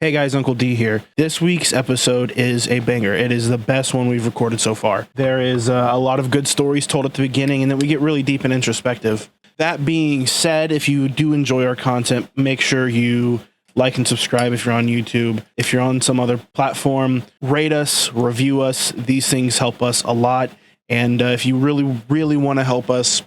Hey guys, Uncle D here. This week's episode is a banger. It is the best one we've recorded so far. There is a lot of good stories told at the beginning, and then we get really deep and introspective. That being said, if you do enjoy our content, make sure you like and subscribe if you're on YouTube. If you're on some other platform, rate us, review us. These things help us a lot. And if you really want to help us,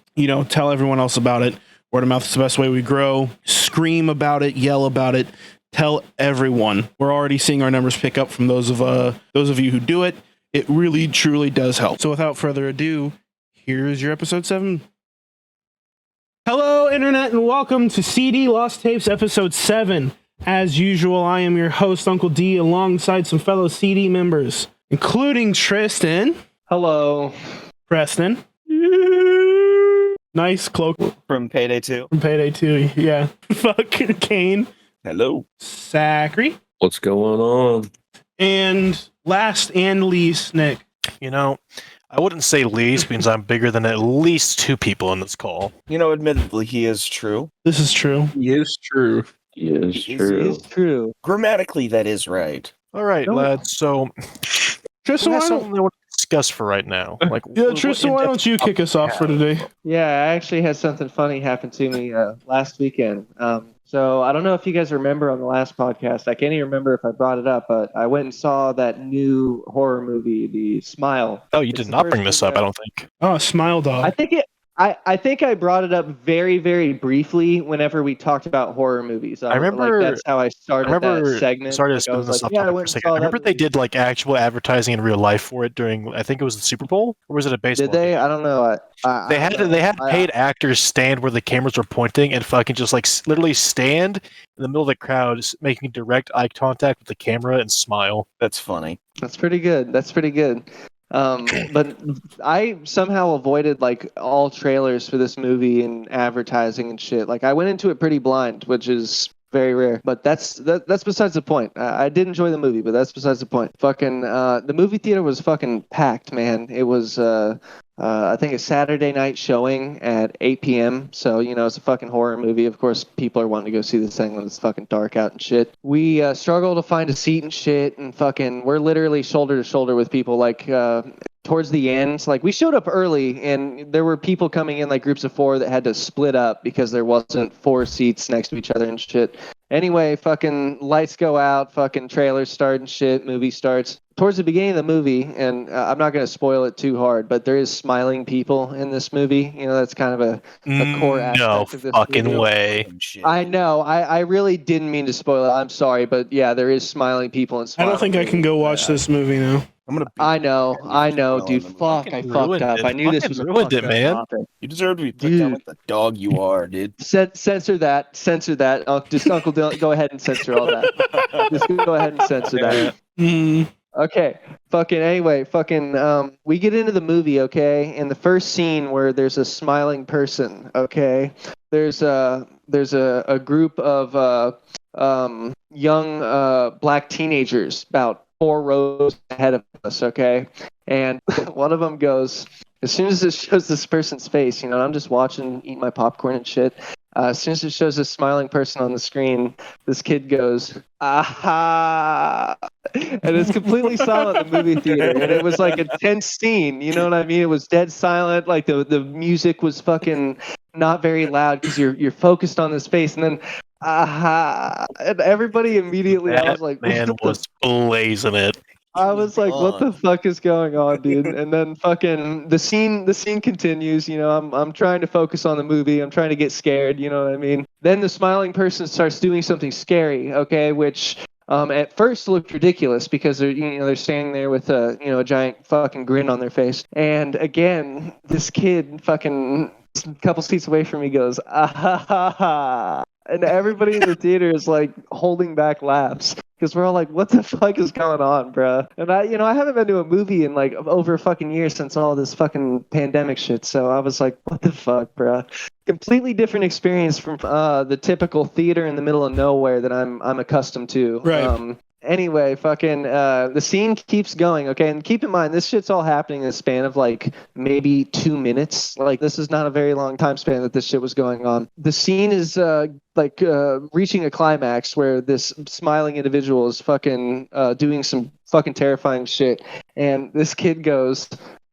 tell everyone else about it. Word of mouth is the best way we grow. Scream about it, yell about it. Tell everyone. We're already seeing our numbers pick up from those of you who do it. It really, truly does help. So without further ado, here's your episode 7. Hello, Internet, and welcome to CD Lost Tapes episode 7. As usual, I am your host, Uncle D, alongside some fellow CD members, including Tristan. Hello. Preston. Nice cloak. From Payday 2. From Payday 2, yeah. Fucking Kane. Hello. Zachary. What's going on? And last and least, Nick. I wouldn't say least because I'm bigger than at least 2 people in this call. Admittedly, he is true. This is true. He is true. It's true. Grammatically, that is right. All right, lads. So, Tristan, that's something I want to discuss for right now. Tristan, why don't you kick us off for today? Yeah, I actually had something funny happen to me last weekend. So I don't know if you guys remember on the last podcast. I can't even remember if I brought it up, but I went and saw that new horror movie, The Smile. Oh, you did not bring this up, I don't think. Oh, Smile Dog. I think I brought it up very, very briefly whenever we talked about horror movies. I remember that's how I started that segment. Sorry to spin this up for a second. I remember they did actual advertising in real life for it during, I think it was the Super Bowl, or was it a baseball? Did they? Game? I don't know. They had paid actors stand where the cameras were pointing and fucking just literally stand in the middle of the crowd, making direct eye contact with the camera and smile. That's funny. That's pretty good. But I somehow avoided all trailers for this movie and advertising and shit. I went into it pretty blind, which is very rare. But that's besides the point. I did enjoy the movie, but that's besides the point. Fucking the movie theater was fucking packed, man. It was I think a Saturday night showing at 8 p.m. So, it's a fucking horror movie. Of course, people are wanting to go see this thing when it's fucking dark out and shit. We struggle to find a seat and shit, and we're literally shoulder to shoulder with people, towards the end. We showed up early, and there were people coming in, groups of 4 that had to split up because there wasn't 4 seats next to each other and shit. Anyway, fucking lights go out, fucking trailers start and shit, movie starts. Towards the beginning of the movie, and I'm not going to spoil it too hard, but there is smiling people in this movie. That's kind of a core aspect of this fucking movie. way. I know. I really didn't mean to spoil it. I'm sorry, but yeah, there is smiling people and smiling I don't think I can go watch this movie now. I know, dude. Fuck, I fucked up. I knew this was a ruined it, man. topic. You deserve to be put down like the dog you are, dude. Censor that. Just Uncle Dylan, go ahead and censor all that. Just go ahead and censor that. Okay, we get into the movie, okay, and the first scene where there's a smiling person, okay, there's a group of young black teenagers about 4 rows ahead of us, okay, and one of them goes, as soon as it shows this person's face, I'm just watching, eating my popcorn and shit. As soon as it shows this smiling person on the screen, this kid goes, "Aha!" And it's completely silent in the movie theater. And it was a tense scene. You know what I mean? It was dead silent. The music was fucking not very loud because you're focused on this face. And then, aha! And everybody immediately, I was like, man was blazing it. I was like, what the fuck is going on, dude? And then fucking the scene continues, I'm trying to focus on the movie. I'm trying to get scared, you know what I mean? Then the smiling person starts doing something scary, okay, which at first looked ridiculous because they're standing there with a giant fucking grin on their face. And again, this kid fucking a couple seats away from me goes, "Ah ha ha ha." And everybody in the theater is holding back laughs because we're all like, what the fuck is going on, bro? And I haven't been to a movie in over a fucking year since all this fucking pandemic shit. So I was like, what the fuck, bro? Completely different experience from the typical theater in the middle of nowhere that I'm accustomed to. Right. Anyway, fucking the scene keeps going, okay? And keep in mind, this shit's all happening in a span of like maybe 2 minutes. Like, this is not a very long time span that this shit was going on. The scene is reaching a climax where this smiling individual is fucking doing some fucking terrifying shit. And this kid goes,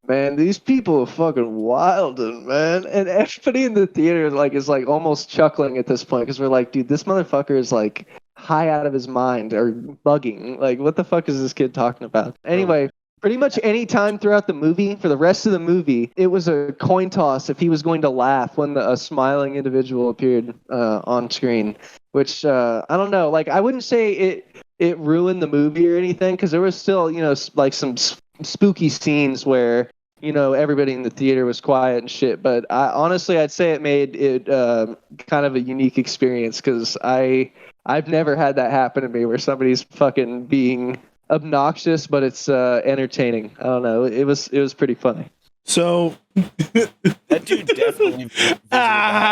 man, these people are fucking wildin', man. And everybody in the theater is almost chuckling at this point because we're like, dude, this motherfucker is like high out of his mind or bugging. Like, what the fuck is this kid talking about? Anyway, pretty much any time throughout the movie, for the rest of the movie, it was a coin toss if he was going to laugh when a smiling individual appeared on screen, which I don't know. Like, I wouldn't say it ruined the movie or anything because there was still, like some spooky scenes where everybody in the theater was quiet and shit, but honestly I'd say it made it kind of a unique experience because I've never had that happen to me where somebody's fucking being obnoxious but it's entertaining. I don't know, it was pretty funny. So That dude definitely. Like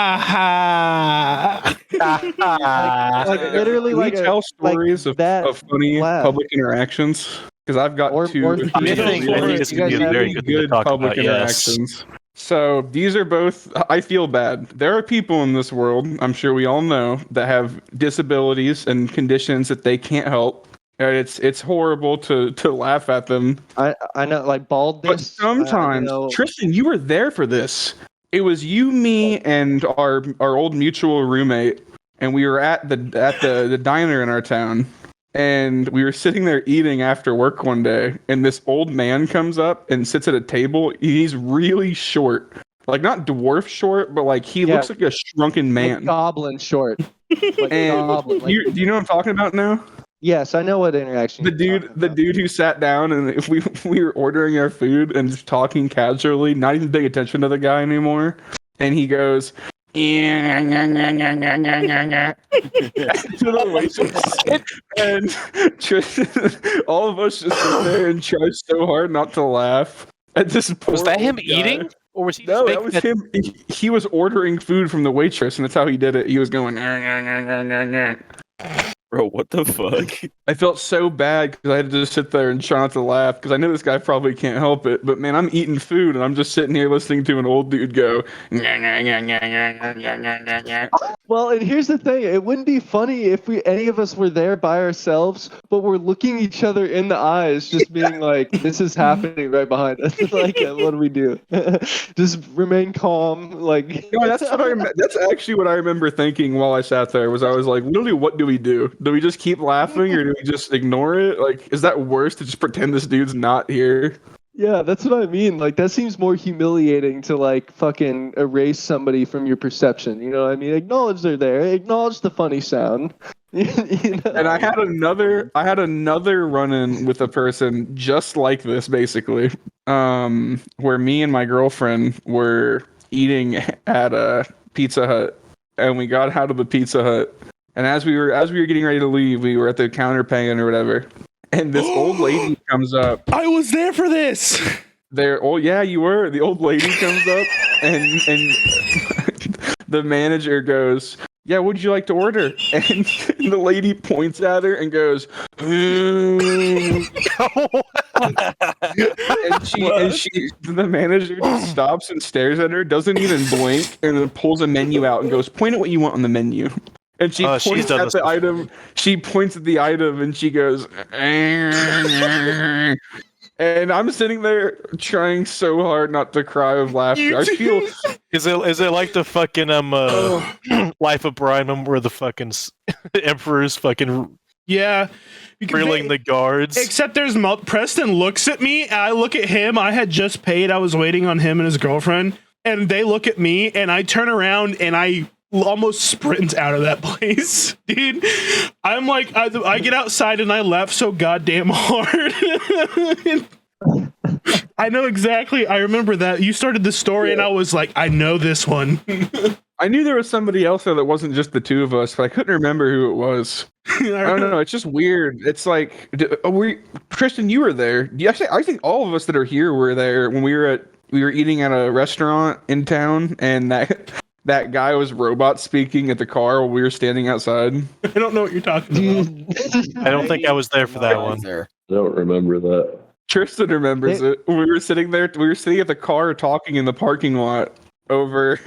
literally, Can we like tell stories like that of funny laugh. public interactions? Because I've got two Or really, I theater think stories. this You could guys be a have very any good thing to good talk public about. Yes. interactions. So these are both. I feel bad. There are people in this world, I'm sure we all know, that have disabilities and conditions that they can't help. And it's horrible to laugh at them. I know, like baldness. But sometimes, Tristan, you were there for this. It was you, me, and our old mutual roommate, and we were at the diner in our town, and we were sitting there eating after work one day, and this old man comes up and sits at a table. He's really short, like not dwarf short, but like he looks like a shrunken man, like goblin short. Like and goblin. do you know what I'm talking about now? Yes, I know what interaction. The dude who sat down and if we were ordering our food and just talking casually, not even paying attention to the guy anymore, and he goes, to the waitress, and Tristan, all of us just sit there and try so hard not to laugh at this. Was that him old guy. eating, or was he? No, just that was him. He was ordering food from the waitress, and that's how he did it. He was going. Bro, what the fuck? I felt so bad because I had to just sit there and try not to laugh because I know this guy probably can't help it. But man, I'm eating food and I'm just sitting here listening to an old dude go. Well, and here's the thing: it wouldn't be funny if any of us were there by ourselves, but we're looking each other in the eyes, just being like, "This is happening right behind us." Like, what do we do? Just remain calm. Like, No, that's actually what I remember thinking while I sat there. I was like, literally, what do we do? Do we just keep laughing or do we just ignore it? Like, is that worse to just pretend this dude's not here? yeah, that's what I mean. Like, that seems more humiliating to like fucking erase somebody from your perception. You know what I mean? Acknowledge they're there. Acknowledge the funny sound. You know? And I had another run-in with a person just like this, basically, where me and my girlfriend were eating at a Pizza Hut, and we got out of the Pizza Hut, and as we were getting ready to leave, we were at the counter paying or whatever, and this old lady comes up. I was there for this. Oh yeah, you were. The old lady comes up, and the manager goes, "Yeah, what would you like to order?" And the lady points at her and goes, and the manager just stops and stares at her, doesn't even blink, and then pulls a menu out and goes, "Point at what you want on the menu." And she points at the item. She points at the item and she goes, and I'm sitting there trying so hard not to cry of laughter. I feel. Is it like the fucking Life of Brian where the fucking emperor's fucking Yeah. grilling the guards? Except there's Preston looks at me, and I look at him. I had just paid. I was waiting on him and his girlfriend, and they look at me, and I turn around, and I almost sprint out of that place, dude. I'm like, I get outside, and I laugh so goddamn hard. I know exactly. I remember that. You started the story, and I was like, I know this one. I knew there was somebody else there that wasn't just the two of us, but I couldn't remember who it was. I don't know. It's just weird. It's like, Tristan, you were there. I think all of us that are here were there when we were eating at a restaurant in town, and that guy was robot speaking at the car while we were standing outside? I don't know what you're talking about. Dude. I don't think I was there for that one. There. I don't remember that. Tristan remembers it. We were sitting there. We were sitting at the car talking in the parking lot over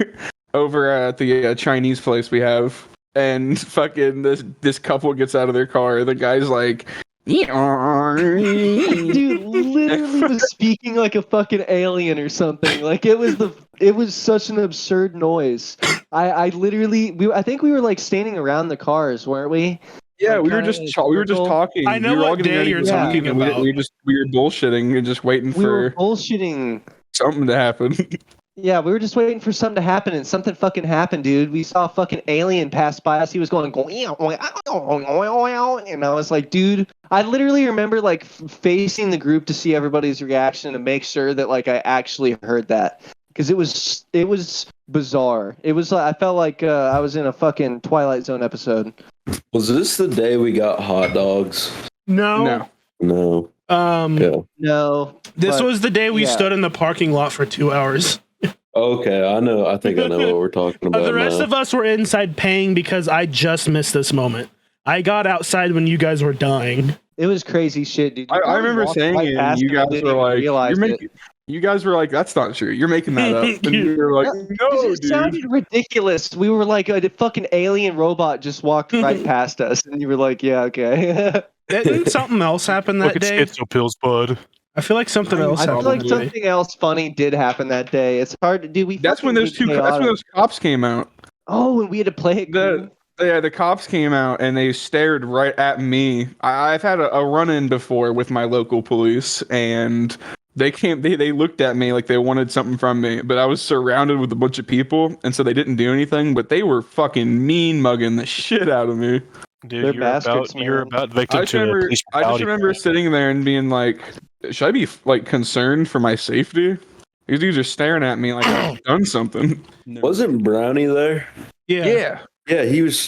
at the Chinese place we have, and fucking this couple gets out of their car. The guy's like, Dude literally was speaking like a fucking alien or something. Like it was such an absurd noise. I think we were like standing around the cars, weren't we? yeah, Like, we were kinda just talking. I know we were all what getting day ready you're to leave, talking and about. we were bullshitting and just waiting We were for bullshitting. something to happen. Yeah, we were just waiting for something to happen, and something fucking happened, dude. We saw a fucking alien pass by us. He was going, and I was like, dude. I literally remember like facing the group to see everybody's reaction and make sure that like I actually heard that, because it was bizarre. It was I felt like I was in a fucking Twilight Zone episode. Was this the day we got hot dogs? No. No. No. Yeah. No, This but- was the day we yeah. stood in the parking lot for 2 hours. Okay, I know. I think I know what we're talking about The rest now. of us were inside paying because I just missed this moment. I got outside when you guys were dying. It was crazy shit, dude. I remember saying it, and you guys were like, you guys were like, that's not true. You're making that up. And you were like, no, it dude. sounded ridiculous. We were like, a fucking alien robot just walked right past us, and you were like, yeah, okay. Didn't something else happen that Look at day? schizo pills, bud. I feel like something else I feel happened like that day. something else funny did happen that day. It's hard to do. That's when those cops came out. Oh, and we had to play it. The cops came out and they stared right at me. I've had a run-in before with my local police, and they looked at me like they wanted something from me, but I was surrounded with a bunch of people, and so they didn't do anything, but they were fucking mean mugging the shit out of me. Dude, They're you're bastards, you're man. about victim to a police I just brutality remember crime. sitting there and being like, should I be like concerned for my safety? These dudes are staring at me like I've done something. Wasn't Brownie there? Yeah. Yeah, he was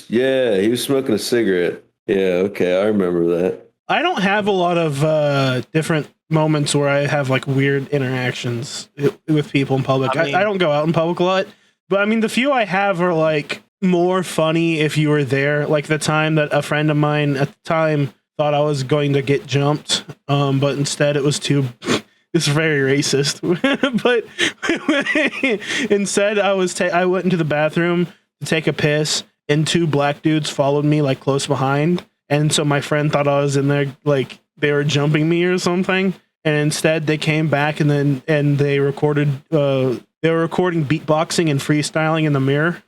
smoking a cigarette. Yeah, okay, I remember that. I don't have a lot of different moments where I have like weird interactions with people in public. I don't go out in public a lot, but I mean, the few I have are like more funny if you were there. Like the time that a friend of mine at the time thought I was going to get jumped, but instead it was too. It's very racist, but instead I went into the bathroom to take a piss, and 2 black dudes followed me like close behind, and so my friend thought I was in there like they were jumping me or something, and instead they came back and they recorded they were recording beatboxing and freestyling in the mirror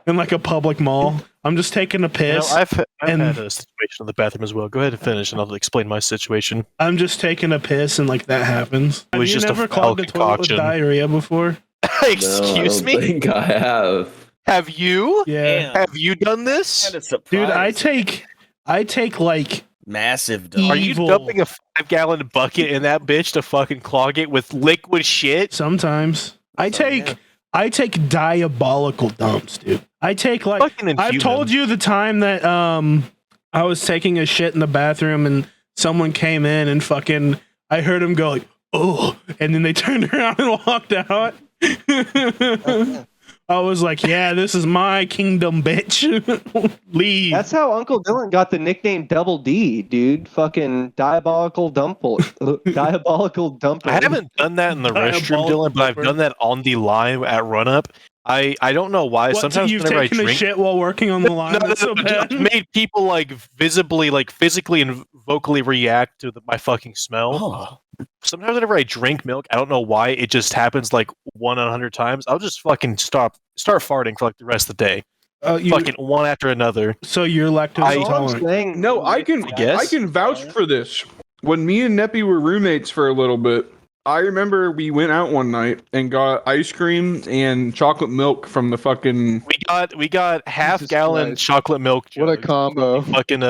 in like a public mall. I'm just taking a piss. I've had a situation in the bathroom as well. Go ahead and finish, and I'll explain my situation. I'm just taking a piss, and like that happens. It was Have you just a never foul clogged a toilet with concoction. diarrhea before? Excuse No, I don't me? think I have. Have you? Yeah, Have you done this? Kind of surprised. dude. I take like Massive Are dog. Are you evil. dumping a 5-gallon bucket in that bitch to fucking clog it with liquid shit? sometimes. I take diabolical dumps, dude. I take like Fucking I've inhuman. told you the time that I was taking a shit in the bathroom and someone came in and fucking I heard him go like, oh, and then they turned around and walked out. I was like, yeah, this is my kingdom, bitch. Leave. That's how Uncle Dylan got the nickname Double D, dude. Fucking diabolical diabolical dumper. I haven't done that in the restroom, Dylan, but I've done that on the line at Run Up. I don't know why. What, Sometimes you've whenever I taken a drink, shit while working on the line. That's so bad. I've made people like visibly, like physically and vocally react to my fucking smell. Oh. Sometimes whenever I drink milk, I don't know why it just happens like 1 in 100 times. I'll just fucking start farting for like the rest of the day, fucking one after another. So you're lactose intolerant. No, I guess. can vouch for this. When me and Neppy were roommates for a little bit, I remember we went out one night and got ice cream and chocolate milk from the fucking. We got half-gallon Christ. chocolate milk. What a jugs. combo. Fucking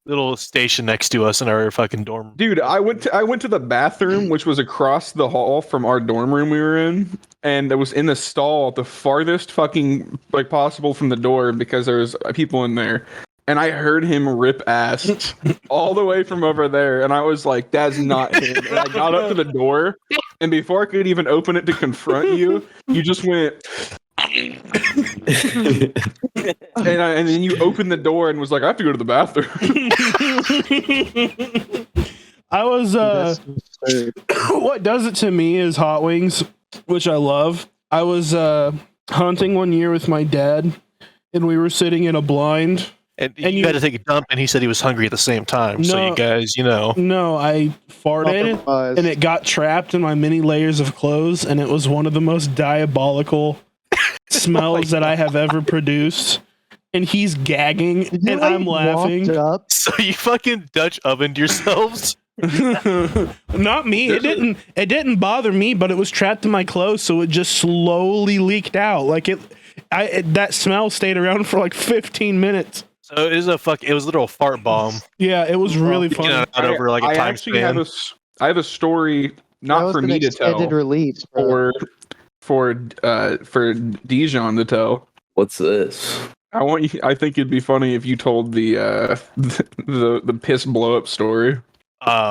little station next to us in our fucking dorm. Dude, I went to the bathroom, which was across the hall from our dorm room we were in, and it was in the stall, the farthest fucking like possible from the door because there was people in there. And I heard him rip ass all the way from over there, and I was like, "That's not him." And I got up to the door, and before I could even open it to confront you, you just went. And then you opened the door and was like, I have to go to the bathroom. I was That's absurd. what does it to me is hot wings, which I love. I was hunting one year with my dad, and we were sitting in a blind. And And you you- had to take a dump, and he said he was hungry at the same time. So No. you guys, you know. No, I farted, Compromised. and it got trapped in my many layers of clothes, and it was one of the most diabolical smells that I have ever produced. And he's gagging, Did you, and like, I'm laughing. walked up? So you fucking Dutch ovened yourselves? Not me. It didn't bother me, but it was trapped in my clothes, so it just slowly leaked out. Like that smell stayed around for like 15 minutes. So it was it was a literal fart bomb. Yeah, it was really You funny. know, not over like a I time actually have span. I have a story That not was for an me to extended tell, release, bro. for Dijon to tell. What's this? I want you. I think it'd be funny if you told the the piss blow up story.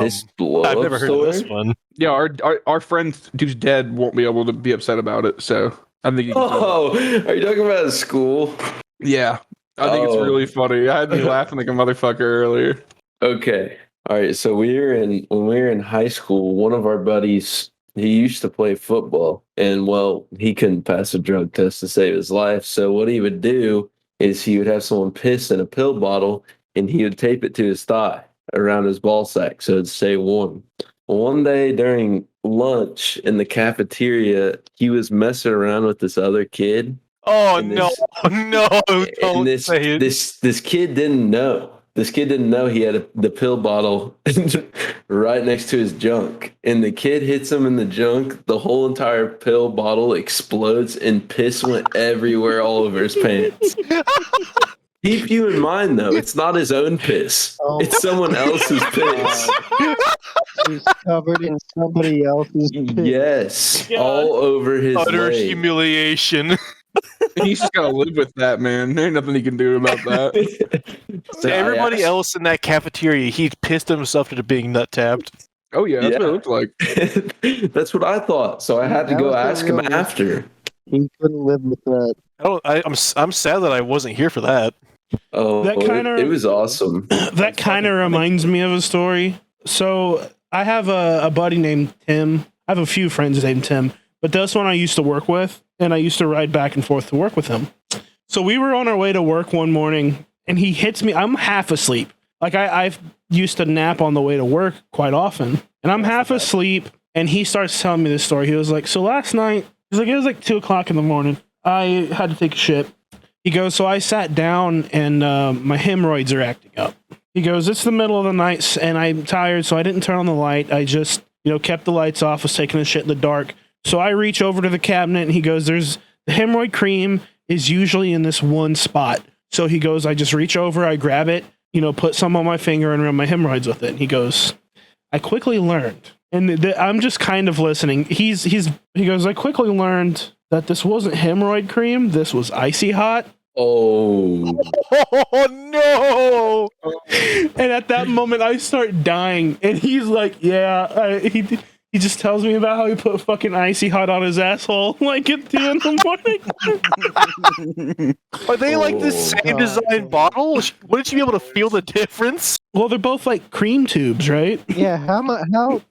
This blow I've up never heard story? of this one. Yeah, our friend who's dead won't be able to be upset about it. So I think. You can tell. Oh, are you talking about school? Yeah, I think it's Oh. really funny. I had me laughing like a motherfucker earlier. Okay. All right. So when we were in high school, one of our buddies, he used to play football, and well, he couldn't pass a drug test to save his life. So what he would do is he would have someone piss in a pill bottle, and he would tape it to his thigh around his ball sack so it'd stay warm. One day during lunch in the cafeteria, he was messing around with this other kid. Oh And no, no! And Don't this say it. this kid didn't know. This kid didn't know he had the pill bottle right next to his junk. And the kid hits him in the junk. The whole entire pill bottle explodes and piss went everywhere all over his pants. Keep you in mind, though, it's not his own piss. Oh. It's someone else's piss. He's covered in somebody else's piss. Yes, God. all over his Utter leg. humiliation. He's just gotta live with that, man. There ain't nothing he can do about that. So I Everybody asked- else in that cafeteria, he pissed himself into being nut tapped. Oh yeah, that's Yeah. what it looked like. That's what I thought. So I had to That go was the ask him real after. He couldn't live with that. I'm sad that I wasn't here for that. Oh, That kinda- it was awesome. That kind of reminds me of a story. So I have a buddy named Tim. I have a few friends named Tim, but this one I used to work with, and I used to ride back and forth to work with him. So we were on our way to work one morning, and he hits me. I'm half asleep. Like I've used to nap on the way to work quite often, and I'm half asleep. And he starts telling me this story. He was like, "So last night, it was like 2:00 in the morning. I had to take a shit." He goes, "So I sat down, and my hemorrhoids are acting up." He goes, "It's the middle of the night, and I'm tired, so I didn't turn on the light. I just, kept the lights off, was taking a shit in the dark. So I reach over to the cabinet, and he goes, there's the hemorrhoid cream is usually in this one spot. So he goes, I just reach over, I grab it, put some on my finger and rub my hemorrhoids with it." And he goes, "I quickly learned," and I'm just kind of listening. He goes, "I quickly learned that this wasn't hemorrhoid cream. This was icy hot." Oh, Oh no! And at that moment, I start dying. And he's like, "Yeah." He just tells me about how he put fucking icy hot on his asshole like at 2 in the morning. Are they like the same God. design bottle? Wouldn't you be able to feel the difference? Well, they're both like cream tubes, right? Yeah, how much? How?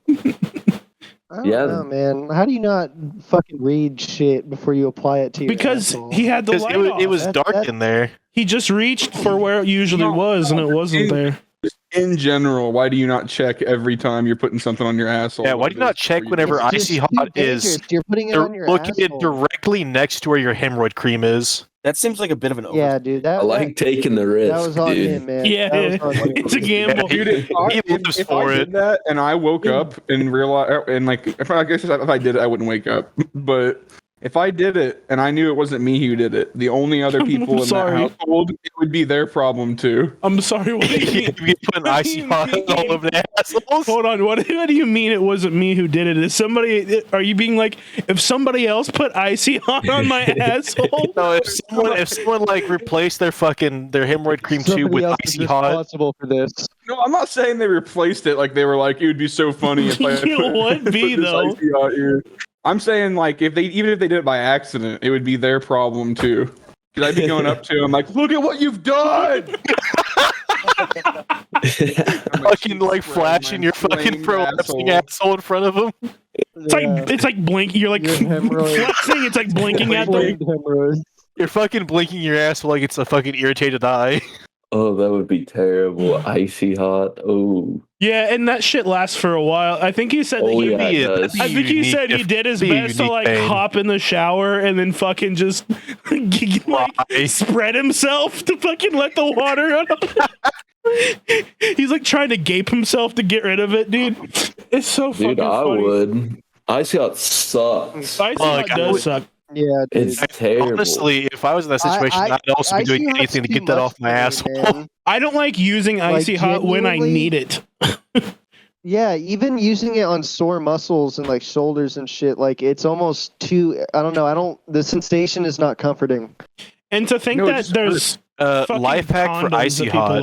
I don't Yeah. know, man. How do you not fucking read shit before you apply it to your Because asshole? he had the Because light it off. was That- dark that- in there. He just reached for where it usually No, was, and it wasn't there. In general, why do you not check every time you're putting something on your asshole? Yeah, why do you not check whenever It's just icy too hot is dangerous. You're putting it on your located asshole. directly next to where your hemorrhoid cream is? That seems like a bit of an over. Yeah, dude. I like taking the risk, that was on dude. him, man. Yeah, That was on him. it's a gamble. Yeah, Dude, if I, He if, lives if for I it. did that and I woke up and realized, and like, if I guess if I did it, I wouldn't wake up. But if I did it and I knew it wasn't me who did it, the only other people in sorry. that household, it would be their problem too. I'm sorry. What do you You get putting icy hot all over the assholes. Hold on. What do you mean it wasn't me who did it? Is somebody? Are you being like, if somebody else put icy hot on my asshole? No, if someone like replaced their hemorrhoid cream tube Somebody with else is icy hot, responsible for this. No, I'm not saying they replaced it like they were like, it would be so funny if I It would be, put this though. icy hot here. I'm saying like even if they did it by accident, it would be their problem too. Because I'd be going up to him like, look at what you've done. Fucking like flashing your fucking prolapsing asshole in front of him. It's like blinking. You're like flexing. It's like blinking at them. You're fucking blinking your asshole like it's a fucking irritated eye. Oh, that would be terrible. Icy hot. Oh. Yeah, and that shit lasts for a while. I think he said that he. Yeah, it does. I think he said he did his best to like hop in the shower and then fucking just like spread himself to fucking let the water out. He's like trying to gape himself to get rid of it, dude. It's so fucking Dude, I funny. would. Icy hot sucks. Icy hot does suck. Yeah, dude. It's terrible. Honestly, if I was in that situation, I'd also be doing anything to get that off my asshole. I don't like using icy hot when I need it. Yeah, even using it on sore muscles and like shoulders and shit, like it's almost too. I don't know. The sensation is not comforting. And to think that there's life hack for icy hot.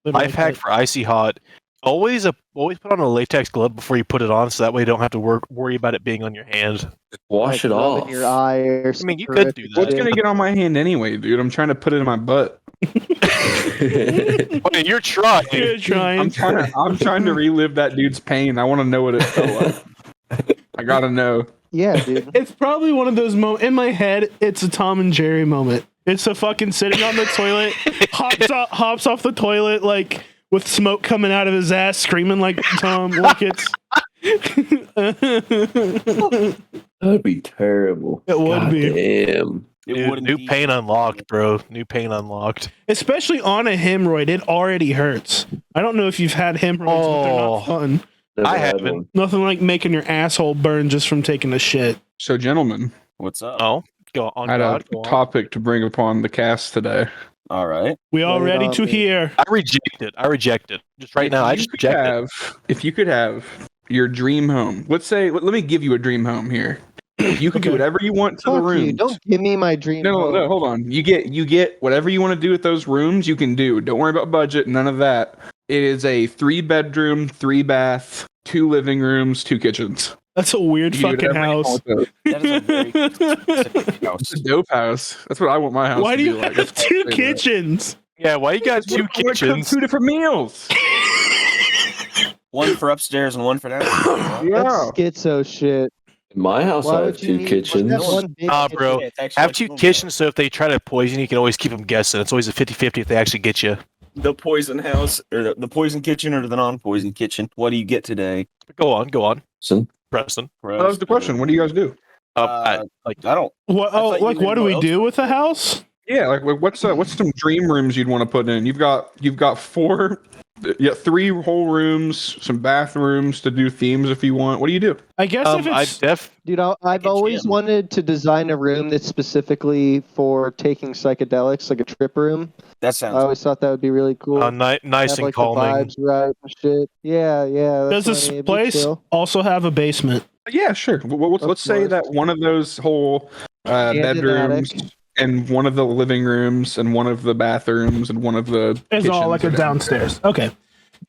Life hack for icy hot. Always put on a latex glove before you put it on, so that way you don't have to worry about it being on your hand. Wash it off. In your eye or I mean, you could do that. What's gonna get on my hand anyway, dude? I'm trying to put it in my butt. I mean, you're trying. You're trying. I'm trying to relive that dude's pain. I want to know what it felt like. I gotta know. Yeah, dude. It's probably one of those moments in my head. It's a Tom and Jerry moment. It's a fucking sitting on the toilet, hops off the toilet like with smoke coming out of his ass, screaming like Tom. Like it's. That'd be terrible. It would God be. Damn. Dude, new pain unlocked, bro. New pain unlocked. Especially on a hemorrhoid, it already hurts. I don't know if you've had hemorrhoids, but they're not fun. Never I had haven't. one. Nothing like making your asshole burn just from taking a shit. So, gentlemen, What's up? Oh, go on. I had God, a go on. topic to bring upon the cast today. All right. We all Lay it ready on to me. hear. I reject it. Just right now, I just reject it. If you could have your dream home, let me give you a dream home here. You can do whatever you want to the Fuck rooms. you. Don't give me my dream. No, hold on. You get whatever you want to do with those rooms, you can do. Don't worry about budget, none of that. It is a 3-bedroom, 3-bath, 2 living rooms, 2 kitchens. That's a weird You can do fucking whatever you house. want with those. That is a very specific house. It's a dope house. That's what I want my house Why to do be you like. have That's why I 2 say that. kitchens? Yeah, why you got 2 I wanna cook kitchens? 2 different meals. One for upstairs and one for downstairs. That's Yeah. schizo shit. My house Why I would have you 2 need kitchens. that one big Bro. Yeah, it's actually Have like 2 boom. kitchens, so if they try to poison you, you can always keep them guessing. It's always a 50-50 if they actually get you. The poison house or the poison kitchen or the non-poison kitchen. What do you get today? Go on, Listen, Preston. That was the question. What do you guys do? I don't. What? I Oh, thought you like meant what do what we else? do with the house? Yeah, like what's some dream rooms you'd want to put in? You've got 4, 3 whole rooms, some bathrooms to do themes if you want. What do you do? I guess if it's Dude, I've always wanted to design a room that's specifically for taking psychedelics, like a trip room. That I sounds. always thought that would be really cool. nice Have, and like, calming. The vibes right and shit. Yeah. does That's this funny. It'd be place chill. also have a basement? Yeah, sure. Let's say course. that one of those whole bedrooms attic. and one of the living rooms and one of the bathrooms and one of the It's all kitchens like a are downstairs. Okay.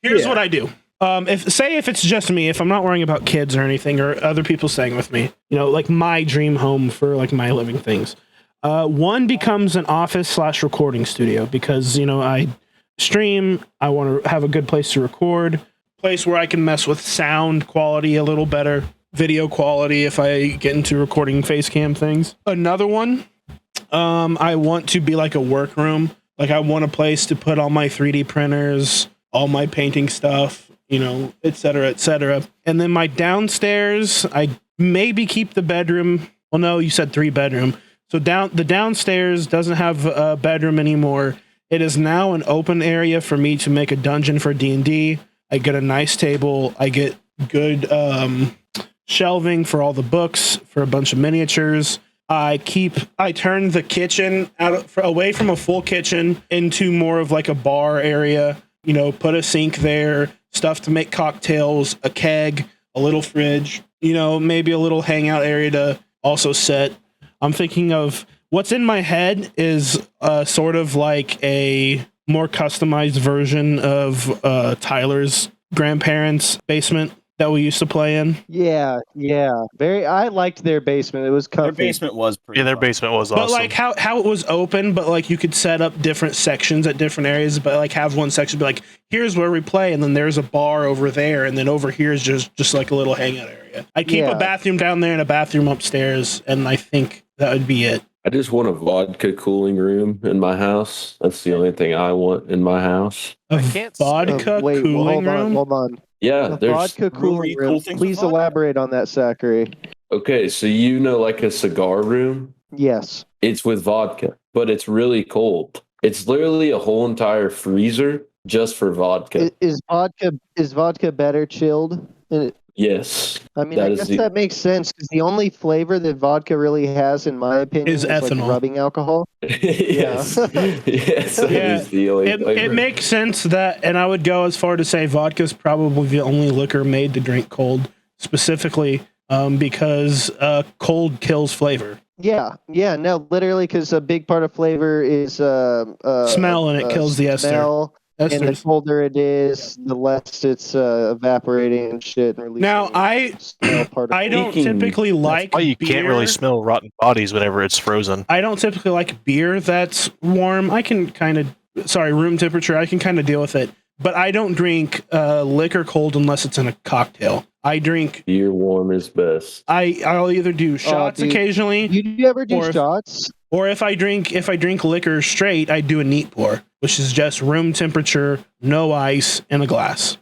Here's Yeah. what I do. If it's just me, if I'm not worrying about kids or anything or other people staying with me, like my dream home for like my living things. One becomes an office/recording studio because, I stream. I want to have a good place to record, place where I can mess with sound quality a little better, video quality if I get into recording face cam things. Another one, I want to be like a workroom. Like I want a place to put all my 3D printers, all my painting stuff, et cetera, et cetera. And then my downstairs, I maybe keep the bedroom. Well, no, you said 3-bedroom. So the downstairs doesn't have a bedroom anymore. It is now an open area for me to make a dungeon for D&D. I get a nice table. I get good shelving for all the books, for a bunch of miniatures. I turn the kitchen away from a full kitchen into more of like a bar area. Put a sink there, stuff to make cocktails, a keg, a little fridge, maybe a little hangout area to also set. I'm thinking of what's in my head is sort of like a more customized version of Tyler's grandparents' basement. that we used to play in. Yeah. Very. I liked their basement. It was comfy. Their basement was pretty. Yeah, their fun. basement was awesome. But like how it was open, but like you could set up different sections at different areas, but like have one section be like, here's where we play, and then there's a bar over there, and then over here is just like a little hangout area. I'd keep a bathroom down there and a bathroom upstairs, and I think that would be it. I just want a vodka cooling room in my house. That's the only thing I want in my house. A can't vodka Wait, cooling room. Hold on. Yeah, A there's vodka cooling really room. cool things Please with vodka? elaborate on that, Zachary. okay. So like a cigar room. Yes. It's with vodka, but it's really cold. It's literally a whole entire freezer just for vodka. Is vodka better chilled? Yes. I mean, That I is guess the- that makes sense because the only flavor that vodka really has, in my opinion, Is like ethanol. rubbing alcohol. yes. yes. That Yeah, is the only It flavor. makes sense that, and I would go as far to say vodka is probably the only liquor made to drink cold, specifically because cold kills flavor. Yeah, no, literally, because a big part of flavor is Smell, and it kills the ester. smell. And the Esters. colder it is, the less it's evaporating and shit. And releasing Now, smell particles. I don't Speaking- typically like Why you beer. can't really smell rotten bodies whenever it's frozen. I don't typically like beer that's warm. I can room temperature. I can kind of deal with it. But I don't drink liquor cold unless it's in a cocktail. I drink. Beer warm is best. I'll either do shots dude. occasionally, You ever do Or if- shots? or if I drink liquor straight, I do a neat pour, which is just room temperature, no ice, in a glass.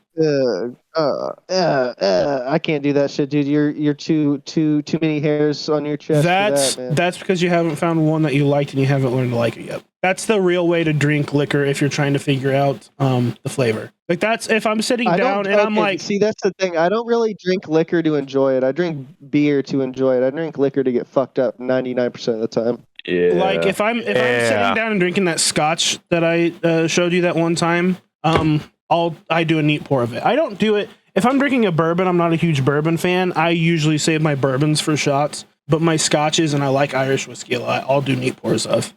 I can't do that shit, dude. You're too many hairs on your chest. That's for that, man. that's because you haven't found one that you liked and you haven't learned to like it yet. That's the real way to drink liquor if you're trying to figure out the flavor. Like that's if I'm sitting down and I'm like, see, that's the thing. I don't really drink liquor to enjoy it. I drink beer to enjoy it. I drink liquor to get fucked up 99% of the time. Yeah. like if I'm sitting down and drinking that scotch that I showed you that one time, I do a neat pour of it. I don't do it if I'm drinking a bourbon. I'm not a huge bourbon fan. I usually save my bourbons for shots, but my scotches, and I like Irish whiskey a lot, I'll do neat pours of.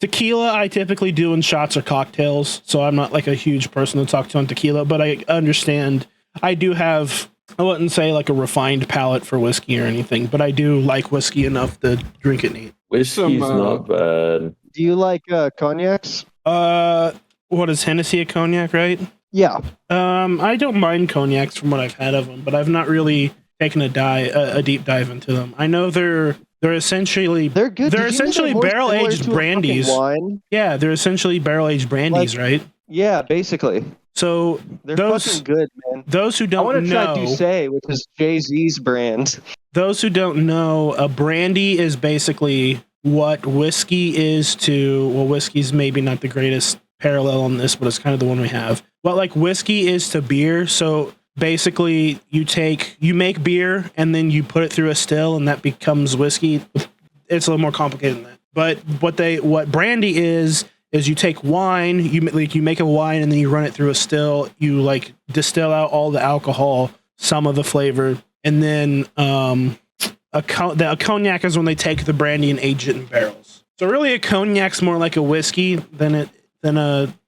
Tequila, I typically do in shots or cocktails, so I'm not like a huge person to talk to on tequila, but I understand. I do have, I wouldn't say like a refined palate for whiskey or anything, but I do like whiskey enough to drink it neat. Whiskey's Some, not bad. Do you like cognacs? What is Hennessy a cognac, right? Yeah. I don't mind cognacs from what I've had of them, but I've not really taken a deep dive into them. I know they're essentially They're good. They're Did you know essentially more similar barrel-aged to a fucking brandies. Wine? yeah, they're essentially barrel-aged brandies, right? Yeah, basically. So They're Those- fucking good, man. those who I don't want to try know, Douce, which is Jay-Z's brand. those who don't know, a brandy is basically what whiskey is to. Well, whiskey's maybe not the greatest parallel on this, but it's kind of the one we have. What like whiskey is to beer. So basically, you make beer and then you put it through a still, and that becomes whiskey. It's a little more complicated than that. But what brandy is you take wine, you make a wine and then you run it through a still. You like distill out all the alcohol, some of the flavor, and then a cognac is when they take the brandy and age it in barrels. So really, a cognac's more like a whiskey than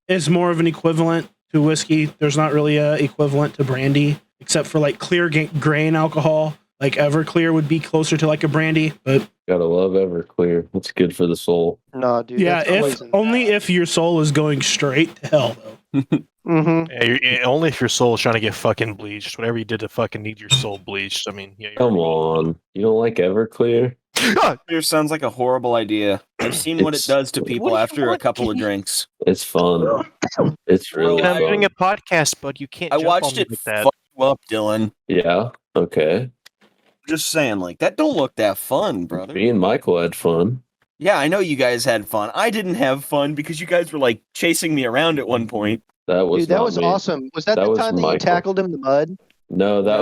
is more of an equivalent to whiskey. There's not really a equivalent to brandy, except for like clear grain alcohol. Like Everclear would be closer to like a brandy, but Gotta love Everclear. It's good for the soul. Nah, dude. yeah, that's if your soul is going straight to hell, though. Mm-hmm. Yeah, only if your soul is trying to get fucking bleached. Whatever you did to fucking need your soul bleached. I mean, yeah. Come on. You don't like Everclear? Beer sounds like a horrible idea. I've seen what it It's- does to people after a couple of drinks. It's fun. It's really I'm I'm doing fun. a podcast, but you can't. I jump watched on me it like that. fuck you up, Dylan. Yeah. Okay. Just saying, like, that don't look that fun, brother. Me and Michael had fun. Yeah, I know you guys had fun. I didn't have fun because you guys were, like, chasing me around at one point. That was Dude, that not was me. awesome. Was that That the was time that you Michael. tackled him in the mud? No, that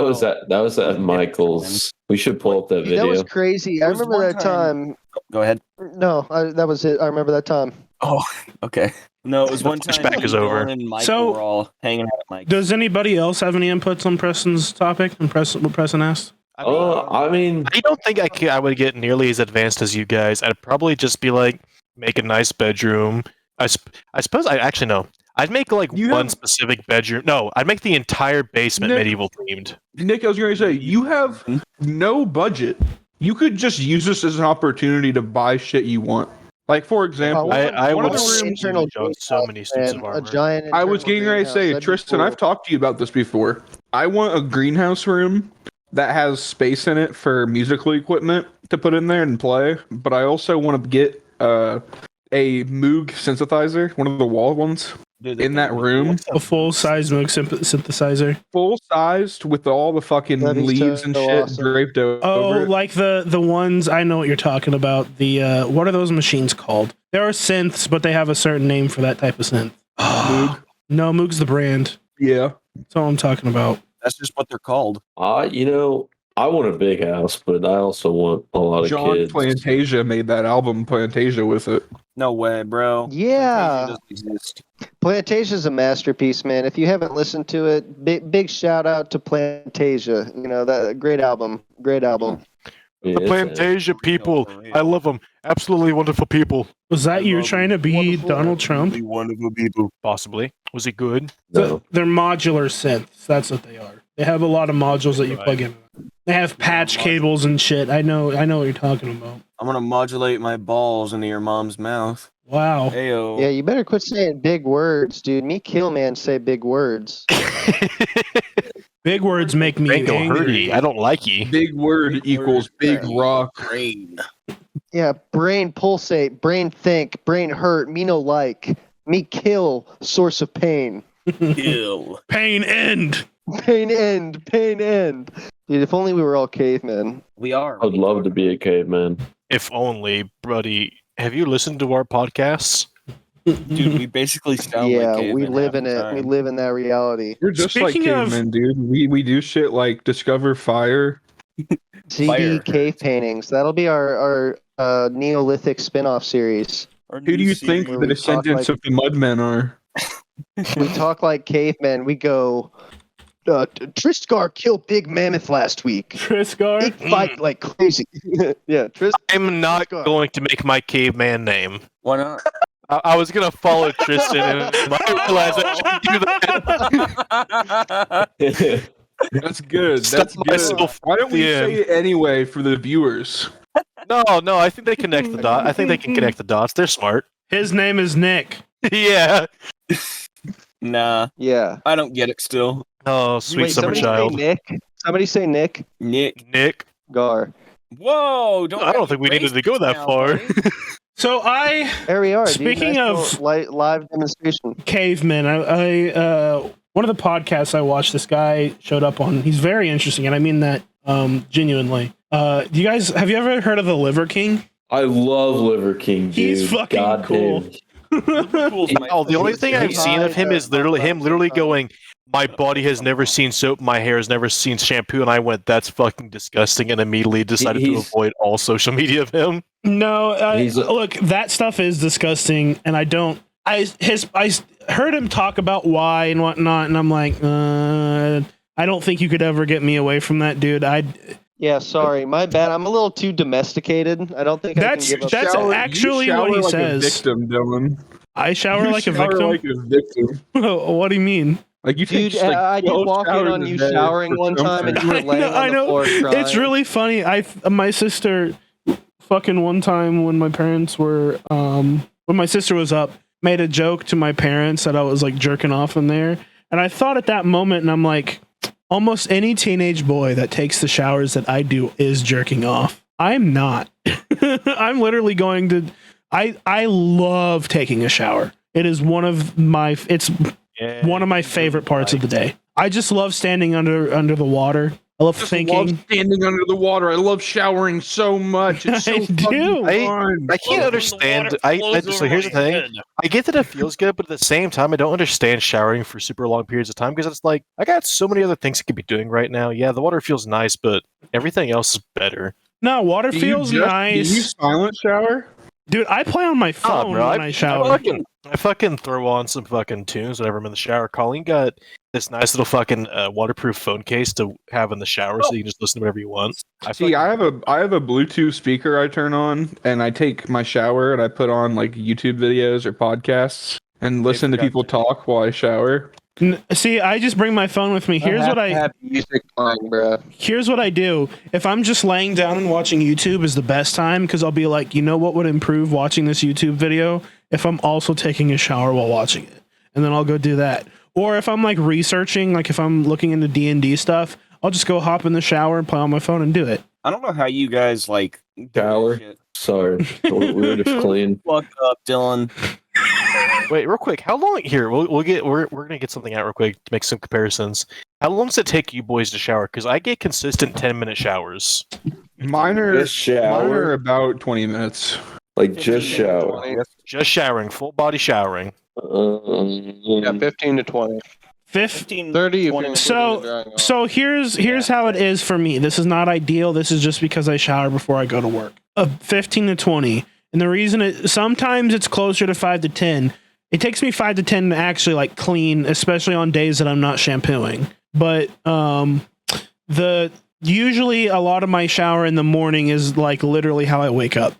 No. was at Michael's. We should pull up that Dude, that was video. crazy. I There was remember one that time. Go ahead. No, that was it. I remember that time. Oh, okay. No, it was one time Flashback me, is over. Dylan, and Michael So- were all hanging out at Mike's. Does anybody else have any inputs on Preston's topic and what Preston asked? I mean, I don't think I would get nearly as advanced as you guys. I'd probably just be like, make a nice bedroom. I suppose I actually know. I'd make like You one have- specific bedroom. No, I'd make the entire basement Nick- medieval themed. Nick, I was going to say, you have no budget. You could just use this as an opportunity to buy shit you want. Like, for example, I one would of the assume rooms, internal on so many suits of a armor. giant. I was internal getting ready to greenhouse, say, that'd be Tristan, cool. I've talked to you about this before. I want a greenhouse room that has space in it for musical equipment to put in there and play, but I also want to get a Moog synthesizer, one of the wall ones, Dude, in that room, A full-size Moog synthesizer. full-sized with all the fucking That'd be leaves so and shit awesome. draped over Oh, it. like the ones, I know what you're talking about. The what are those machines called? There are synths, but they have a certain name for that type of synth. Moog. No, Moog's the brand. Yeah. That's all I'm talking about. That's just what they're called. I want a big house, but I also want a lot of John kids. Plantasia made that album Plantasia with it. No way, bro. Yeah. Plantasia doesn't exist. Plantasia's a masterpiece, man. If you haven't listened to it, big shout out to Plantasia. You know, that great album. Great album. Yeah, The it's Plantasia people, I love them. Absolutely wonderful people. Was that you trying to be Donald Trump? Wonderful people. Possibly. Was he good? no. They're modular synths. That's what they are. They have a lot of modules that you Right. plug in. They have patch cables and shit. I know what you're talking about. I'm gonna modulate my balls into your mom's mouth. Wow. Heyo. Yeah, you better quit saying big words, dude. Me kill man say big words. Big words make me Mango angry. Hurdy. I don't like ye. Big word equals big rock. Brain. Yeah, brain pulsate, brain think, brain hurt, me no like, me kill, source of pain. Kill. Pain end. Pain end, pain end. Dude, if only we were all cavemen. We are. I'd love to be a caveman. If only, buddy. Have you listened to our podcasts? Dude, we basically sound Yeah, like we cavemen live half in the it. We time. live in that reality. We're just Speaking like of- cavemen, dude. We do shit like discover fire. CD Fire. cave paintings. That'll be our Neolithic spin-off series. Our Who do new you think series. the descendants of the Mudmen are? We talk like cavemen. We go, Tristgar killed Big Mammoth last week. Trisgar. Big fight like crazy. Yeah, I'm not Let's go. going to make my caveman name. Why not? I was going to follow Tristan, and I realized I should do that. That's good. Stop That's good. myself Why don't we at the say it anyway for the viewers? No, I think they connect the dots. I think they can connect the dots. They're smart. His name is Nick. Yeah. Nah, Yeah. I don't get it still. Oh, sweet Wait, summer somebody child. say Nick. Somebody say Nick Nick. Nick. Gar. Whoa, don't I don't think we needed to go that now, far. buddy. So There we are. Speaking dude. of- live demonstration. cavemen. I one of the podcasts I watched, this guy showed up on. He's very interesting, and I mean that genuinely. Do you guys have you ever heard of the Liver King? I love Liver King, dude. He's fucking God cool. damn. Liverpool's my Oh, the only thing I've seen of him is him literally going, "My body has never seen soap, my hair has never seen shampoo," and I went, "That's fucking disgusting," and immediately decided to He's- avoid all social media of him. No, He's a- look, that stuff is disgusting, and I don't. I heard him talk about why and whatnot, and I'm like, I don't think you could ever get me away from that dude. Yeah, sorry, my bad. I'm a little too domesticated. I don't think That's- I can give up. that's shower. actually you shower what he like says. A victim, Dylan. I shower You like a shower victim. like a victim. What do you mean? Like you take Dude, just, like, I did 12 walk in showers on a you day showering for one time, and comfort. you were laying on the floor crying. It's really funny. My sister, fucking one time when my parents were, when my sister was up, made a joke to my parents that I was like jerking off in there, and I thought at that moment, and I'm like, almost any teenage boy that takes the showers that I do is jerking off. I'm not. I'm literally going to. I love taking a shower. It is one of my. It's one of my favorite parts of the day. I just love standing under the water. I love Just thinking. love standing under the water. I love showering so much. It's so I do. fucking fun. I can't understand. So here's the thing. I get that it feels good, but at the same time, I don't understand showering for super long periods of time because it's like I got so many other things I could be doing right now. Yeah, the water feels nice, but everything else is better. No, water Do you feels just- nice. Do you silent shower? Dude, I play on my phone bro, when I shower. I fucking throw on some fucking tunes whenever I'm in the shower. Colleen got this nice little fucking waterproof phone case to have in the shower, so you can just listen to whatever you want. See, I have a Bluetooth speaker I turn on, and I take my shower and I put on like YouTube videos or podcasts, and listen to people talk while I shower. See, I just bring my phone with me. Here's what I have music playing, bro. Here's what I do. If I'm just laying down and watching YouTube is the best time because I'll be like, you know what would improve watching this YouTube video? If I'm also taking a shower while watching it. And then I'll go do that. Or if I'm like researching, like if I'm looking into D&D stuff, I'll just go hop in the shower and play on my phone and do it. I don't know how you guys like Shower. Sorry, we're just clean. Fuck up, Dylan. Wait, real quick. How long? Here, we're gonna get something out real quick to make some comparisons. How long does it take you boys to shower? Because I get consistent 10-minute showers. Mine are Just shower? about 20 minutes. Like just shower. Just showering, full body showering. Yeah, 15 to 20. 15, 30 if 20. you're So here's how it is for me. This is not ideal. This is just because I shower before I go to work. 15 to 20. And the reason sometimes it's closer to 5 to 10. It takes me 5 to 10 to actually like clean, especially on days that I'm not shampooing. But usually a lot of my shower in the morning is like literally how I wake up.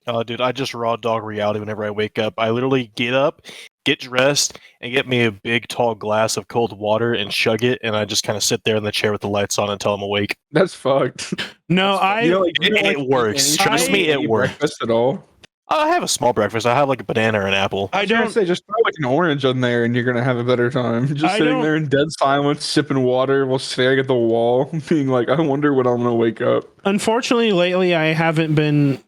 Oh, dude, I just raw dog reality whenever I wake up. I literally get up, get dressed, and get me a big, tall glass of cold water and chug it, and I just kind of sit there in the chair with the lights on until I'm awake. That's fucked. No, It works. Trust me, it works. Breakfast at all? I have a small breakfast. I have like a banana or an apple. I I don't don't. say just throw like an orange on there and you're gonna have a better time. Just I sitting don't- there in dead silence, sipping water while staring at the wall, being like, I wonder when I'm gonna wake up. Unfortunately, lately I haven't been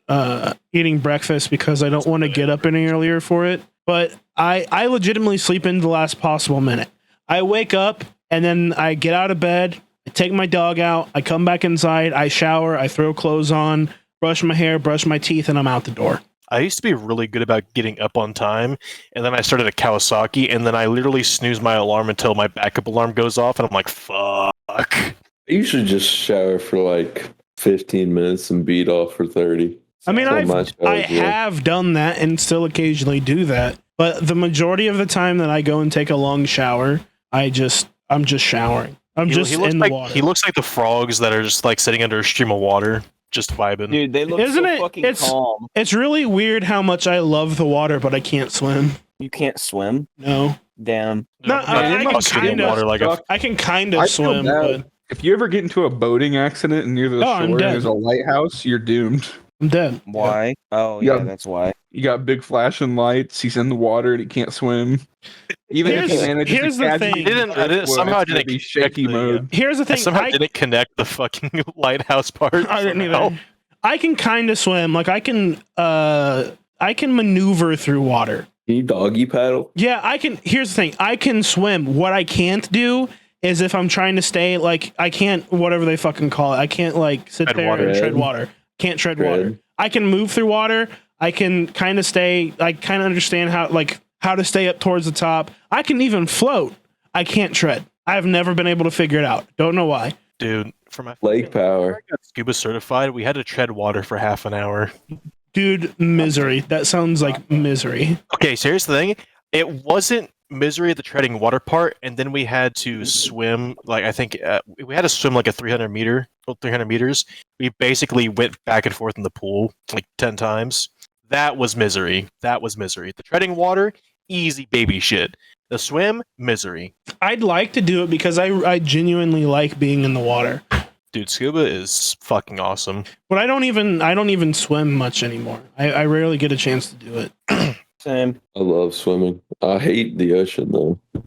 eating breakfast because I don't want to get up any earlier for it. But I legitimately sleep in the last possible minute. I wake up and then I get out of bed. I take my dog out. I come back inside. I shower. I throw clothes on, brush my hair, brush my teeth, and I'm out the door. I used to be really good about getting up on time, and then I started a Kawasaki, and then I literally snooze my alarm until my backup alarm goes off, and I'm like, fuck. I usually just shower for like 15 minutes and beat off for 30. I mean, So much I as well. have done that and still occasionally do that. But the majority of the time that I go and take a long shower, I'm just showering. I'm just in the water. He looks like the frogs that are just like sitting under a stream of water, just vibing. Dude, they look Isn't so it? fucking It's- calm. It's really weird how much I love the water, but I can't swim. You can't swim. No. Damn. No, I can kind kinda- of. I can kind I of feel swim, bad. but If you ever get into a boating accident and near the Oh, I'm shore and dead. there's a lighthouse, you're doomed. I'm dead. Why? Oh, Yeah. yeah, that's why. You got big flashing lights. He's in the water and he can't swim. Even if he Here's- manages here's to the catch thing. you, Somehow I it's gonna didn't be connect shaky the, mode. Here's the I thing. somehow didn't connect the fucking lighthouse part. I didn't somehow. either. I can kind of swim. Like I can maneuver through water. Can you doggy paddle? Yeah, I can. Here's the thing. I can swim. What I can't do is if I'm trying to stay, like, I can't, whatever they fucking call it. I can't, like, sit Tread there water. and tread water. Can't tread water. I can move through water. I can kind of stay, I kind of understand how to stay up towards the top. I can even float. I can't tread. I've never been able to figure it out. Don't know why. Dude, for my Lake power. I got scuba certified, we had to tread water for half an hour. Dude, misery. That sounds like misery. Okay, so here's the thing. It wasn't misery at the treading water part, and then we had to swim, like, I think we had to swim like a 300 meters. We basically went back and forth in the pool like 10 times. That was misery. The treading water, easy baby shit. The swim, misery. I'd like to do it because I genuinely like being in the water. Dude, scuba is fucking awesome. But I don't even swim much anymore. I rarely get a chance to do it. Same. I love swimming. I hate the ocean though. Dude,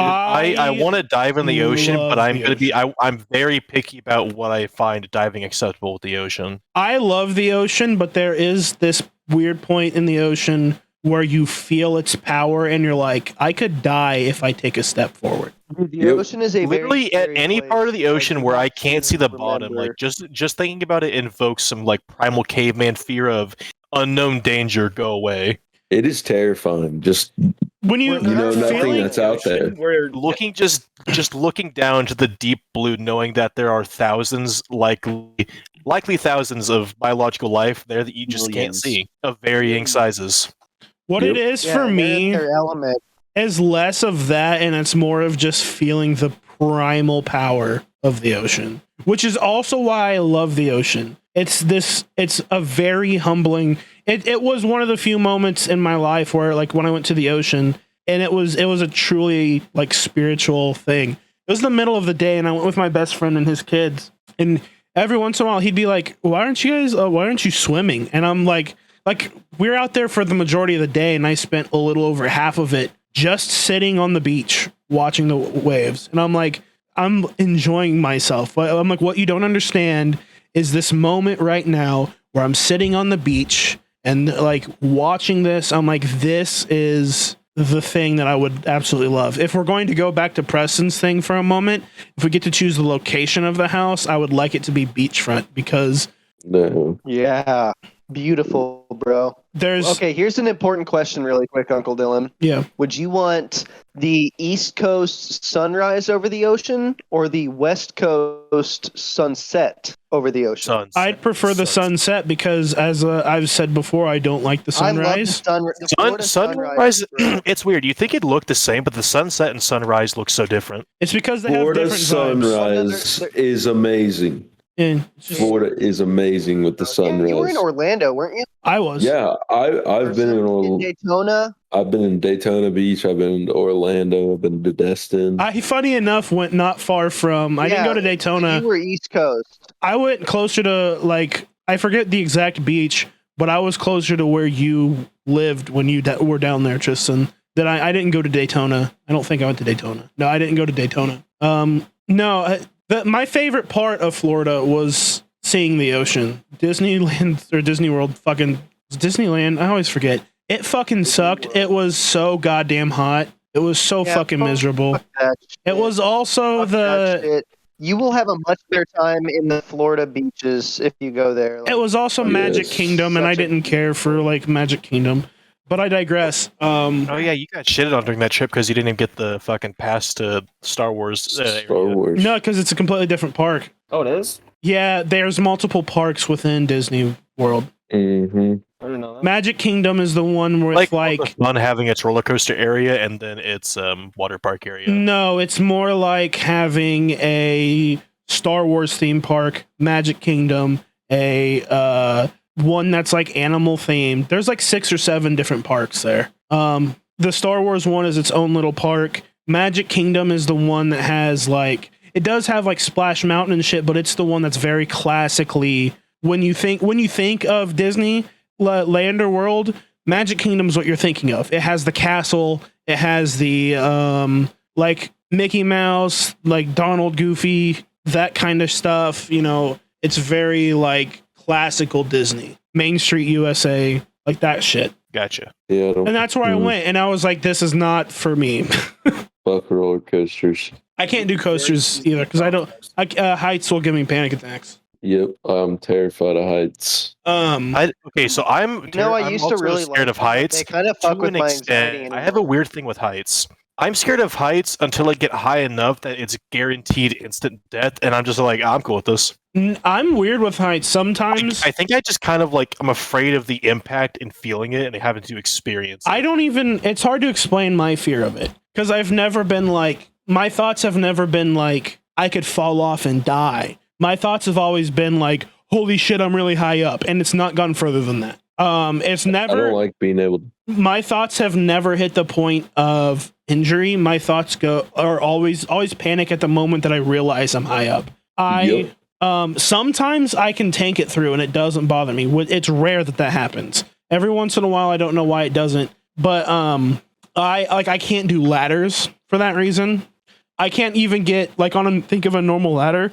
I want to dive in the ocean, love but I'm the gonna be I'm very picky about what I find diving acceptable with the ocean. I love the ocean, but there is this weird point in the ocean where you feel its power and you're like, I could die if I take a step forward. The ocean is a Literally very at scary any place. part of the ocean Like, where you I have can't to see the bottom, like remember. just thinking about it invokes some like primal caveman fear of unknown danger. Go away. It is terrifying. Just When you know nothing feeling, that's out there. Where Looking just looking down to the deep blue, knowing that there are thousands, likely thousands of biological life there that you just can't Millions. see of varying sizes. what it is Yeah, for they're in me their element. is less of that and it's more of just feeling the primal power of the ocean, which is also why I love the ocean. It's a very humbling. It was one of the few moments in my life where, like, when I went to the ocean, and it was a truly like spiritual thing. It was the middle of the day, and I went with my best friend and his kids, and every once in a while he'd be like, why aren't you swimming? And I'm like we're out there for the majority of the day, and I spent a little over half of it just sitting on the beach watching the waves. And I'm like, I'm enjoying myself. I'm like, what you don't understand is this moment right now where I'm sitting on the beach and like watching this. I'm like, this is the thing that I would absolutely love. If we're going to go back to Preston's thing for a moment, if we get to choose the location of the house, I would like it to be beachfront because yeah, beautiful, bro. Okay, here's an important question really quick, Uncle Dylan. Yeah. Would you want the East Coast sunrise over the ocean or the West Coast sunset over the ocean? Sunset. I'd prefer the sunset because, as I've said before, I don't like the sunrise. I love the sunrise. It's weird. You think it'd look the same, but the sunset and sunrise look so different. It's because they Florida have different sunrise vibes. is amazing. And Florida is amazing with the sunrise. You were in Orlando, weren't you? I was. Yeah, I've been in Daytona. I've been in Daytona Beach. I've been to Orlando. I've been to Destin. I, funny enough, went not far from. I didn't go to Daytona. You were East Coast. I went closer to like I forget the exact beach, but I was closer to where you lived when you were down there, Tristan. That I didn't go to Daytona. I don't think I went to Daytona. No, I didn't go to Daytona. No. My favorite part of Florida was seeing the ocean. Disneyland or Disney World, fucking Disneyland. I always forget. It fucking sucked. It was so goddamn hot. It was so fucking miserable. It was also You will have a much better time in the Florida beaches if you go there. It was also Magic Kingdom, and I didn't care for like Magic Kingdom. But I digress. Oh yeah, you got shitted on during that trip because you didn't even get the fucking pass to Star Wars. No, because it's a completely different park. Oh, it is? Yeah, there's multiple parks within Disney World. Mm-hmm. I don't know that. Magic Kingdom is the one where it's like fun having its roller coaster area and then its water park area. No, it's more like having a Star Wars theme park, Magic Kingdom, a one that's like animal themed. There's like 6 or 7 different parks there. The Star Wars one is its own little park. Magic Kingdom is the one that has like it does have like Splash Mountain and shit, but it's the one that's very classically when you think of Disney Land or World, Magic Kingdom is what you're thinking of. It has the castle, it has the like Mickey Mouse, like Donald, Goofy, that kind of stuff. You know, it's very like classical Disney, Main Street USA, like that shit. Gotcha. Yeah, and that's where I went, and I was like, this is not for me. Fuck roller coasters. I can't do coasters either because I don't. Heights will give me panic attacks. Yep, I'm terrified of heights. Okay, so I used to really scared of heights. They kind of fuck with my anxiety. I have a weird thing with heights. I'm scared of heights until I get high enough that it's guaranteed instant death, and I'm just like, I'm cool with this. I'm weird with heights sometimes. I think I just kind of like I'm afraid of the impact and feeling it and having to experience it. It's hard to explain my fear of it because I've never been like, my thoughts have never been like, I could fall off and die. My thoughts have always been like, holy shit, I'm really high up. And it's not gone further than that. It's never. I don't like being able to. My thoughts have never hit the point of injury. My thoughts are always panic at the moment that I realize I'm high up. Sometimes I can tank it through and it doesn't bother me. It's rare that happens. Every once in a while, I don't know why it doesn't. But I can't do ladders for that reason. I can't even get like think of a normal ladder.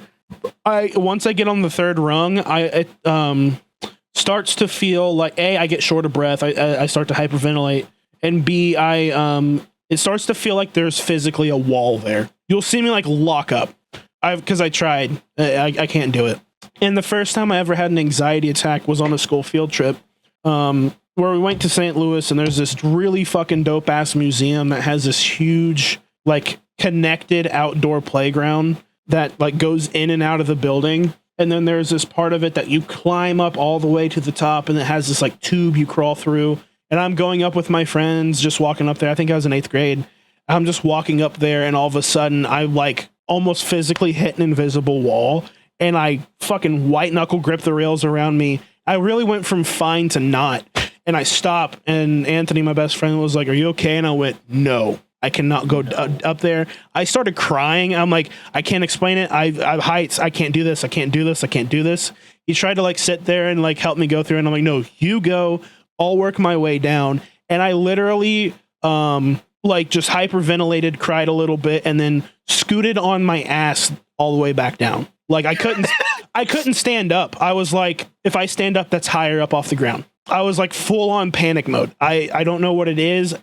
Once I get on the 3rd rung, it starts to feel like A, I get short of breath. I start to hyperventilate, and B, it starts to feel like there's physically a wall there. You'll see me like lock up. Because I tried, I can't do it. And the first time I ever had an anxiety attack was on a school field trip, where we went to St. Louis, and there's this really fucking dope ass museum that has this huge like connected outdoor playground that like goes in and out of the building. And then there's this part of it that you climb up all the way to the top, and it has this like tube you crawl through. And I'm going up with my friends, just walking up there. I think I was in 8th grade. I'm just walking up there, and all of a sudden I like almost physically hit an invisible wall, and I fucking white knuckle grip the rails around me. I really went from fine to not. and I stop, and Anthony, my best friend, was like, "Are you okay?" And I went, "No, I cannot go up there." I started crying. I'm like, I can't explain it. I have heights. I can't do this. I can't do this. I can't do this. He tried to like sit there and like help me go through, and I'm like, "No, you go. I'll work my way down." And I literally like just hyperventilated, cried a little bit, and then scooted on my ass all the way back down. Like I couldn't stand up. I was like, if I stand up, that's higher up off the ground. I was like full on panic mode. I don't know what it is.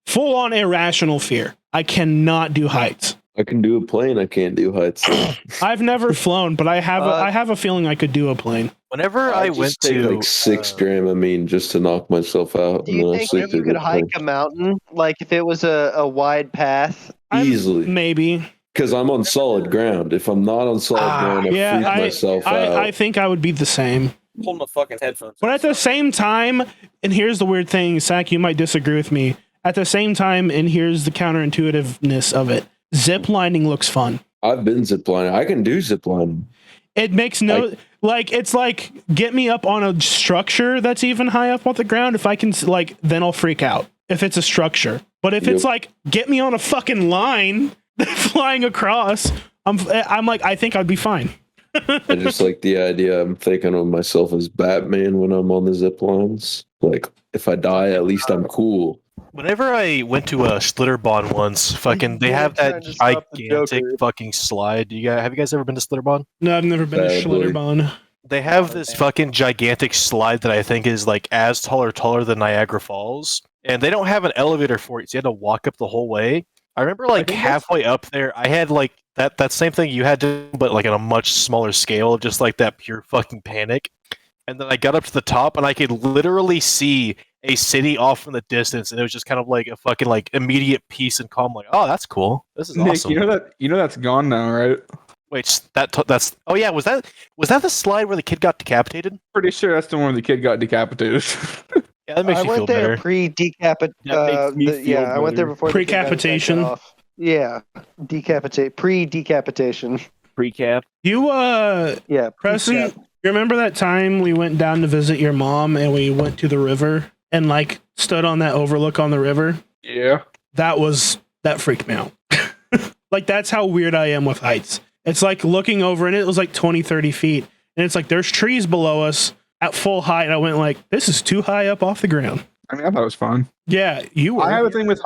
Full on irrational fear. I cannot do heights. I can do a plane. I can't do heights. I've never flown, but I have a feeling I could do a plane. Whenever I went take to like 6 Dramamine just to knock myself out. Do you think that you could hike a mountain? Like if it was a wide path? Easily. Maybe. Because I'm on solid ground. If I'm not on solid ground, I freak myself out. I think I would be the same. Pull my fucking headphones. But at the same time, and here's the weird thing, Zach, you might disagree with me. At the same time, and here's the counterintuitiveness of it, zip lining looks fun. I've been ziplining. I can do ziplining. It makes it's like, get me up on a structure that's even high up off the ground. If I can, like, then I'll freak out if it's a structure. But if it's like, get me on a fucking line flying across, I'm like, I think I'd be fine. I just like the idea. I'm thinking of myself as Batman when I'm on the zip lines. Like, if I die, at least I'm cool. Whenever I went to a Slitterbahn once, fucking, they have that gigantic fucking slide. Have you guys ever been to Slitterbahn? No, I've never been to Schlitterbahn. They have this fucking gigantic slide that I think is like as tall or taller than Niagara Falls, and they don't have an elevator for it, so you had to walk up the whole way. I remember like halfway up there, I had like that same thing you had to, but like on a much smaller scale, just like that pure fucking panic. And then I got up to the top, and I could literally see a city off in the distance, and it was just kind of like a fucking like immediate peace and calm. Like, oh, that's cool. This is Nick, awesome. You know that's gone now, right? Wait, that's oh yeah, was that the slide where the kid got decapitated? Pretty sure that's the one where the kid got decapitated. Yeah, that makes you feel better. I went there I went there before pre-capitation. Yeah, pre-decapitation. Pre-cap. You Preston, you remember that time we went down to visit your mom and we went to the river and like stood on that overlook on the river? Yeah. That freaked me out. Like that's how weird I am with heights. It's like looking over and it was like 20, 30 feet. And it's like there's trees below us at full height. And I went like, this is too high up off the ground. I mean, I thought it was fun. Yeah, you were. I have a thing with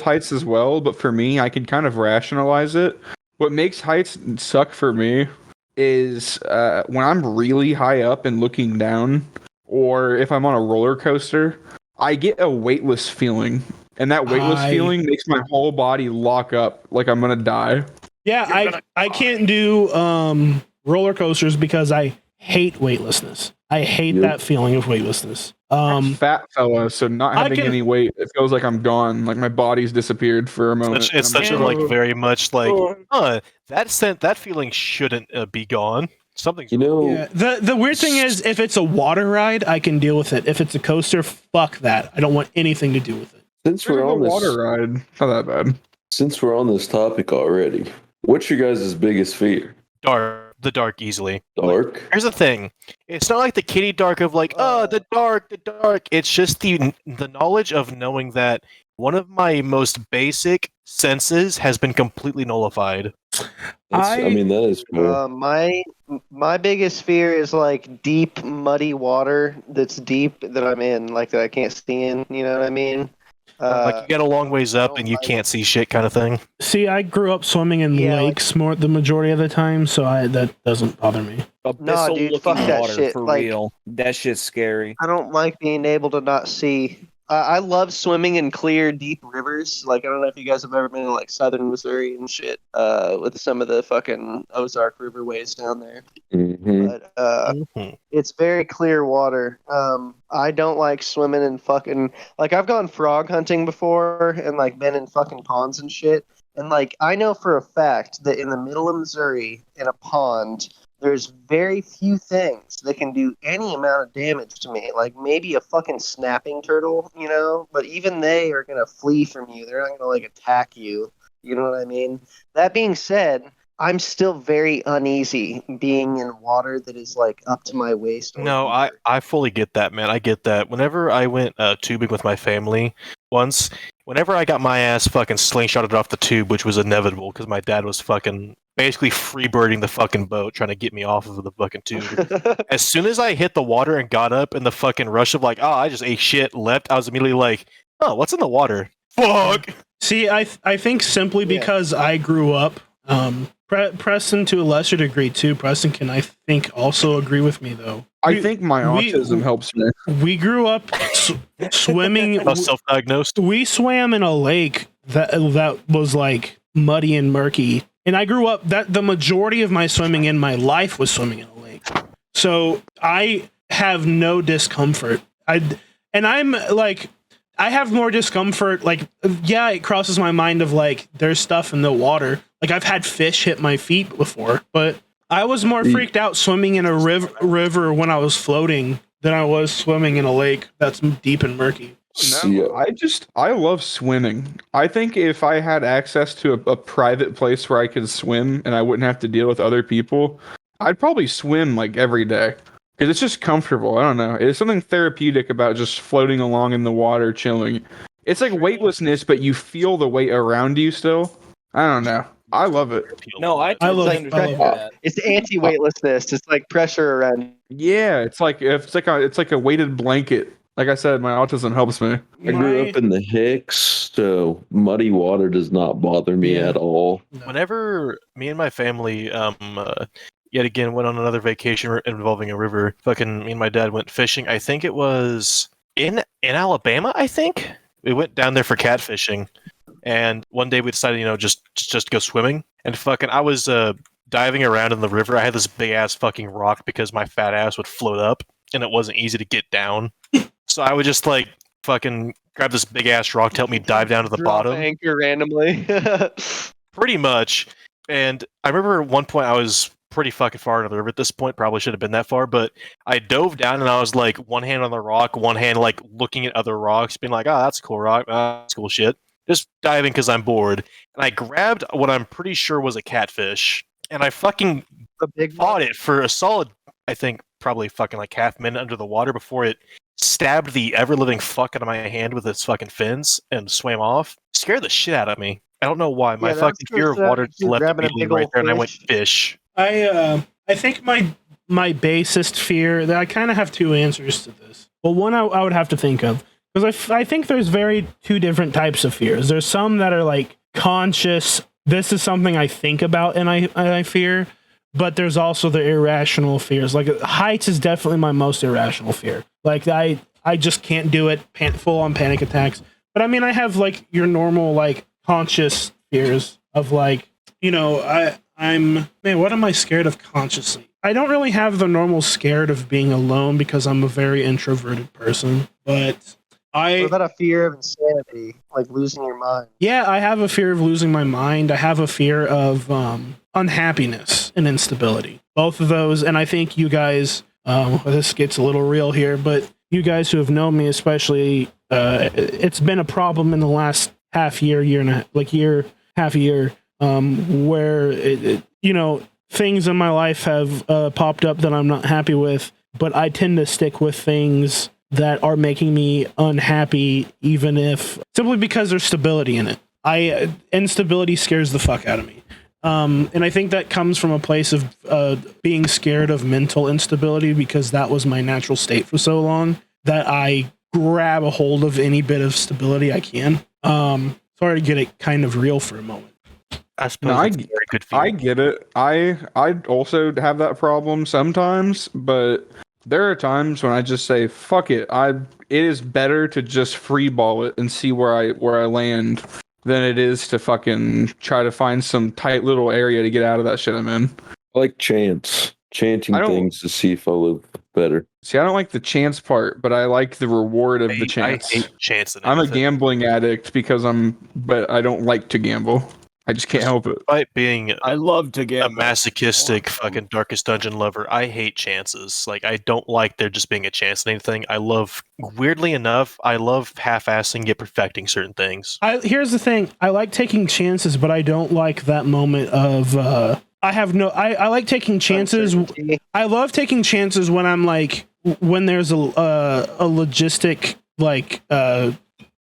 heights. As well, but for me, I can kind of rationalize it. What makes heights suck for me is when I'm really high up and looking down, or if I'm on a roller coaster, I get a weightless feeling. And that weightless feeling makes my whole body lock up like I'm going to die. Yeah, I can't do roller coasters because I hate weightlessness. I hate that feeling of weightlessness. I'm fat fella, so not having any weight, it feels like I'm gone. Like my body's disappeared for a moment. It's such a like very much like that feeling shouldn't be gone. Something's Yeah. The weird thing is, if it's a water ride, I can deal with it. If it's a coaster, fuck that. I don't want anything to do with it. Since we're on this water ride, not that bad. Since we're on this topic already, what's your guys' biggest fear? The dark easily. Dark? Here's the thing. It's not like the kitty dark of like, the dark. It's just the knowledge of knowing that one of my most basic senses has been completely nullified. I mean, that is fair. My biggest fear is like deep, muddy water that's deep that I'm in, like that I can't see in, you know what I mean? Like you get a long ways up and you can't see shit kind of thing. See, I grew up swimming in lakes more the majority of the time, so that doesn't bother me. No, dude, fuck that shit. For like, real. That shit's scary. I don't like being able to not see. I love swimming in clear, deep rivers. Like, I don't know if you guys have ever been in, like, southern Missouri and shit, with some of the fucking Ozark riverways down there. Mm-hmm. But it's very clear water. I don't like swimming in fucking... Like, I've gone frog hunting before and, like, been in fucking ponds and shit. And, like, I know for a fact that in the middle of Missouri, in a pond... There's very few things that can do any amount of damage to me. Like maybe a fucking snapping turtle, you know? But even they are going to flee from you. They're not going to, like, attack you. You know what I mean? That being said, I'm still very uneasy being in water that is like up to my waist. No, I fully get that, man. I get that. Whenever I went tubing with my family once, whenever I got my ass fucking slingshotted off the tube, which was inevitable because my dad was fucking basically freebirding the fucking boat trying to get me off of the fucking tube. As soon as I hit the water and got up in the fucking rush of like, oh, I just ate shit, left, I was immediately like, oh, what's in the water? Fuck! See, I think simply because I grew up, Preston to a lesser degree too. Preston can, I think, also agree with me though. I think my autism helps me. We grew up swimming. Self-diagnosed. We swam in a lake that was like muddy and murky, and I grew up that the majority of my swimming in my life was swimming in a lake. So I have no discomfort. I have more discomfort. Like, yeah, it crosses my mind of like, there's stuff in the water. Like, I've had fish hit my feet before, but I was more freaked out swimming in a river when I was floating than I was swimming in a lake that's deep and murky. No, I love swimming. I think if I had access to a private place where I could swim and I wouldn't have to deal with other people, I'd probably swim like every day. Because it's just comfortable. I don't know. There's something therapeutic about just floating along in the water, chilling. It's like weightlessness, but you feel the weight around you still. I don't know. I love it. No, I totally understand that. It's anti-weightlessness. It's like pressure around. Yeah, it's like a weighted blanket. Like I said, my autism helps me. I grew up in the Hicks, so muddy water does not bother me at all. Whenever me and my family, yet again went on another vacation involving a river, fucking me and my dad went fishing. I think it was in Alabama. I think we went down there for catfishing, and one day we decided, just go swimming. And fucking, I was diving around in the river. I had this big ass fucking rock because my fat ass would float up, and it wasn't easy to get down. So I would just like fucking grab this big ass rock to help me dive down to the bottom. Anchor randomly. Pretty much. And I remember at one point I was pretty fucking far into the river at this point. Probably should have been that far, but I dove down and I was like one hand on the rock, one hand like looking at other rocks, being like, oh, that's a cool rock. That's cool shit. Just diving because I'm bored. And I grabbed what I'm pretty sure was a catfish, and I fucking fought it for a solid, I think, probably fucking like half minute under the water before it stabbed the ever-living fuck out of my hand with its fucking fins and swam off. Scared the shit out of me. I don't know why. My fucking fear of water just left immediately right there, and I went fish. I think my basest fear, that I kind of have two answers to this. Well, one I would have to think of, because I think there's two different types of fears. There's some that are like conscious, this is something I think about and I fear, but there's also the irrational fears. Like heights is definitely my most irrational fear. Like I just can't do it, full on panic attacks. But I mean, I have like your normal like conscious fears of like, I'm what am I scared of consciously? I don't really have the normal scared of being alone because I'm a very introverted person, but what about a fear of insanity, like losing your mind? Yeah, I have a fear of losing my mind. I have a fear of unhappiness and instability. Both of those, and I think you guys, this gets a little real here, but you guys who have known me, especially, it's been a problem in the last half a year, where things in my life have popped up that I'm not happy with, but I tend to stick with things that are making me unhappy, even if simply because there's stability in it. Instability scares the fuck out of me. And I think that comes from a place of being scared of mental instability, because that was my natural state for so long that I grab a hold of any bit of stability I can. Sorry to get it kind of real for a moment. I suppose it's a very good feeling. I get it. I also have that problem sometimes, but there are times when I just say, fuck it. It is better to just free ball it and see where I land than it is to fucking try to find some tight little area to get out of that shit I'm in. I like chanting things to see if I live better. See, I don't like the chance part, but I like the reward of the chance. I hate chance. I'm a gambling addict but I don't like to gamble. I just can't help it. Despite being I love to get a masochistic fucking Darkest Dungeon lover, I hate chances. Like, I don't like there just being a chance in anything. Weirdly enough, I love half-assing yet perfecting certain things. Here's the thing. I like taking chances, but I don't like that moment of I like taking chances. Uncertainty. I love taking chances when I'm like, when there's a logistic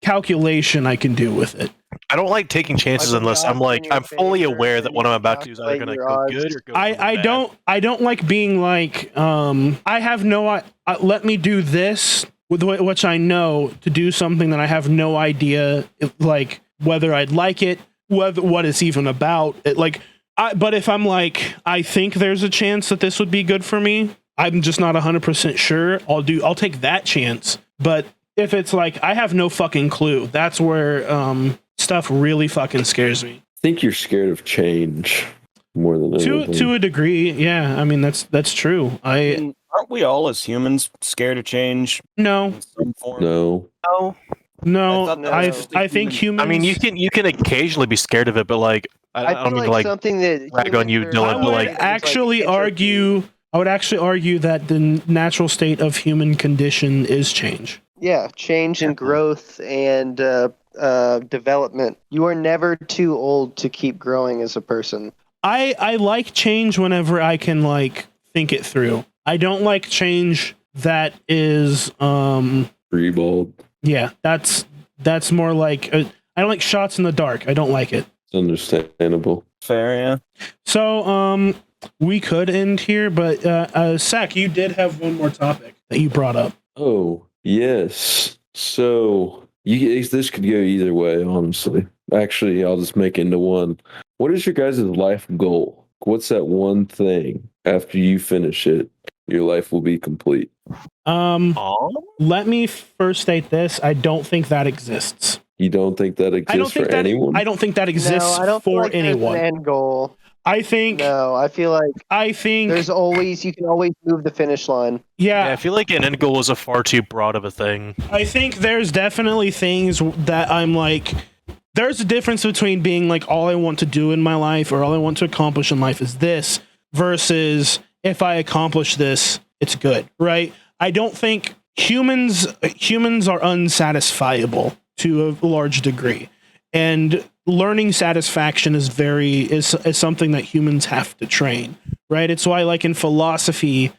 calculation I can do with it. I don't like taking chances Like, unless I'm odds like in your I'm fully favor, aware that and what you I'm about to do is either calculate going to your go odds. good or go I bad. don't like being like I have no let me do this with which I know to do something that I have no idea like whether I'd like it, what it's even about. But if I'm like, I think there's a chance that this would be good for me, I'm just not 100% sure. I'll take that chance. But if it's like I have no fucking clue, that's where stuff really fucking scares me. I think you're scared of change more than anything. To a degree, yeah. I mean that's true. Aren't we all as humans scared of change No, in some form? No. no. thought that was just a I think human- humans. I mean, you can occasionally be scared of it, but like I I don't feel mean like, to like something that rag on you, humans are Dylan, I but would like actually argue. I would actually argue that the natural state of human condition is change. Yeah, change and growth and development. You are never too old to keep growing as a person. I like change whenever I can like think it through. I don't like change that is Freeball. yeah, that's more like I don't like shots in the dark. I don't like it. It's understandable. Fair, yeah. So we could end here, but Sack, you did have one more topic that you brought up. Oh, yes. So this could go either way, honestly. Actually, I'll just make it into one. What is your guys' life goal? What's that one thing after you finish it, your life will be complete? Let me first state this. I don't think that exists. You don't think that exists for anyone? I don't think that exists No, I don't feel for like there's anyone. an end goal. I think No, I feel like you can always move the finish line. yeah, I yeah, feel like an end goal is a far too broad of a thing. I think there's definitely things that I'm like, there's a difference between being like, all I want to do in my life or all I want to accomplish in life is this versus if I accomplish this, it's good, right? I don't think humans are unsatisfiable to a large degree. And learning satisfaction is something that humans have to train, right? It's why, like in philosophy,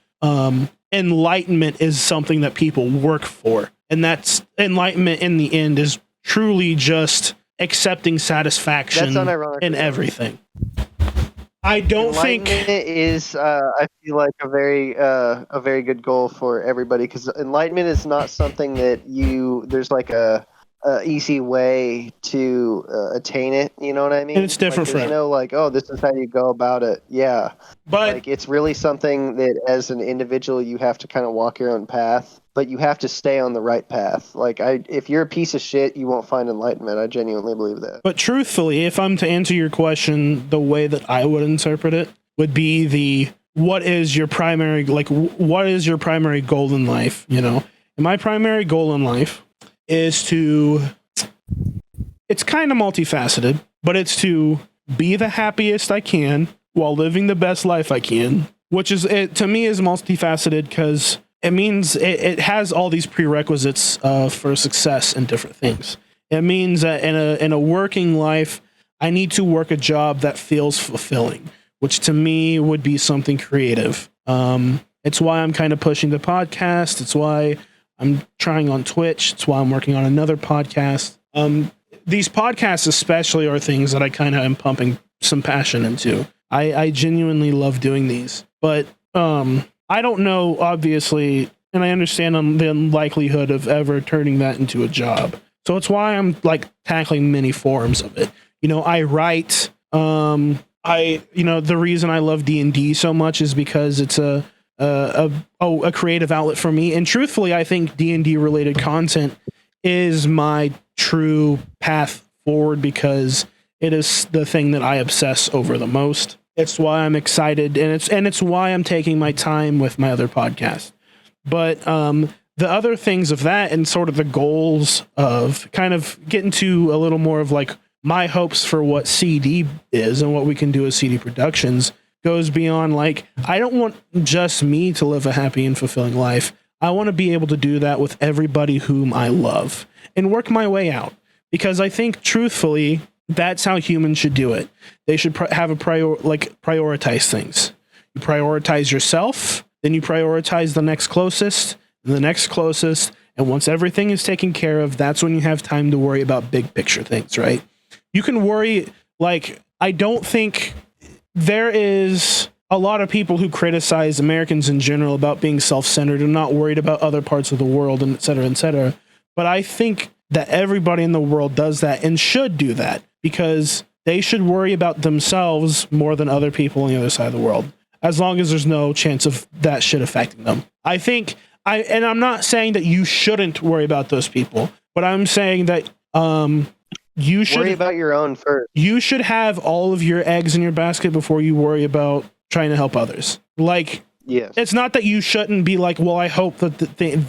enlightenment is something that people work for, and that's enlightenment in the end is truly just accepting satisfaction That's unironically in everything. I don't think Enlightenment is, I feel like a very good goal for everybody, because enlightenment is not something that there's like a easy way to attain it. You know what I mean? And it's different for there's no like, oh, this is how you go about it. Yeah, but like it's really something that as an individual you have to kind of walk your own path, but you have to stay on the right path. Like if you're a piece of shit, you won't find enlightenment. I genuinely believe that. But truthfully, if I'm to answer your question, the way that I would interpret it would be what is your primary goal in life? You know, and my primary goal in life is it's kind of multifaceted, but it's to be the happiest I can while living the best life I can, which is to me is multifaceted because it means it has all these prerequisites for success in different things. It means that in a working life, I need to work a job that feels fulfilling, which to me would be something creative. It's why I'm kind of pushing the podcast. It's why I'm trying on Twitch. It's why I'm working on another podcast. These podcasts especially are things that I kind of am pumping some passion into. I genuinely love doing these, but I don't know, obviously, and I understand the unlikelihood of ever turning that into a job. So it's why I'm like tackling many forms of it. You know, I write. The reason I love D&D so much is because it's a creative outlet for me. And truthfully, I think D&D related content is my true path forward because it is the thing that I obsess over the most. It's why I'm excited, and it's why I'm taking my time with my other podcast. But the other things of that and sort of the goals of kind of getting to a little more of like my hopes for what CD is and what we can do as CD Productions goes beyond like, I don't want just me to live a happy and fulfilling life. I want to be able to do that with everybody whom I love and work my way out. Because I think truthfully, that's how humans should do it. They should prioritize things. You prioritize yourself, then you prioritize the next closest, and the next closest, and once everything is taken care of, that's when you have time to worry about big picture things, right? You can worry, like, I don't think there is a lot of people who criticize Americans in general about being self-centered and not worried about other parts of the world, and et cetera, et cetera. But I think that everybody in the world does that and should do that, because they should worry about themselves more than other people on the other side of the world, as long as there's no chance of that shit affecting them. I think, and I'm not saying that you shouldn't worry about those people, but I'm saying that you should worry about your own first. You should have all of your eggs in your basket before you worry about trying to help others. Like, yes, it's not that you shouldn't be like, well, I hope that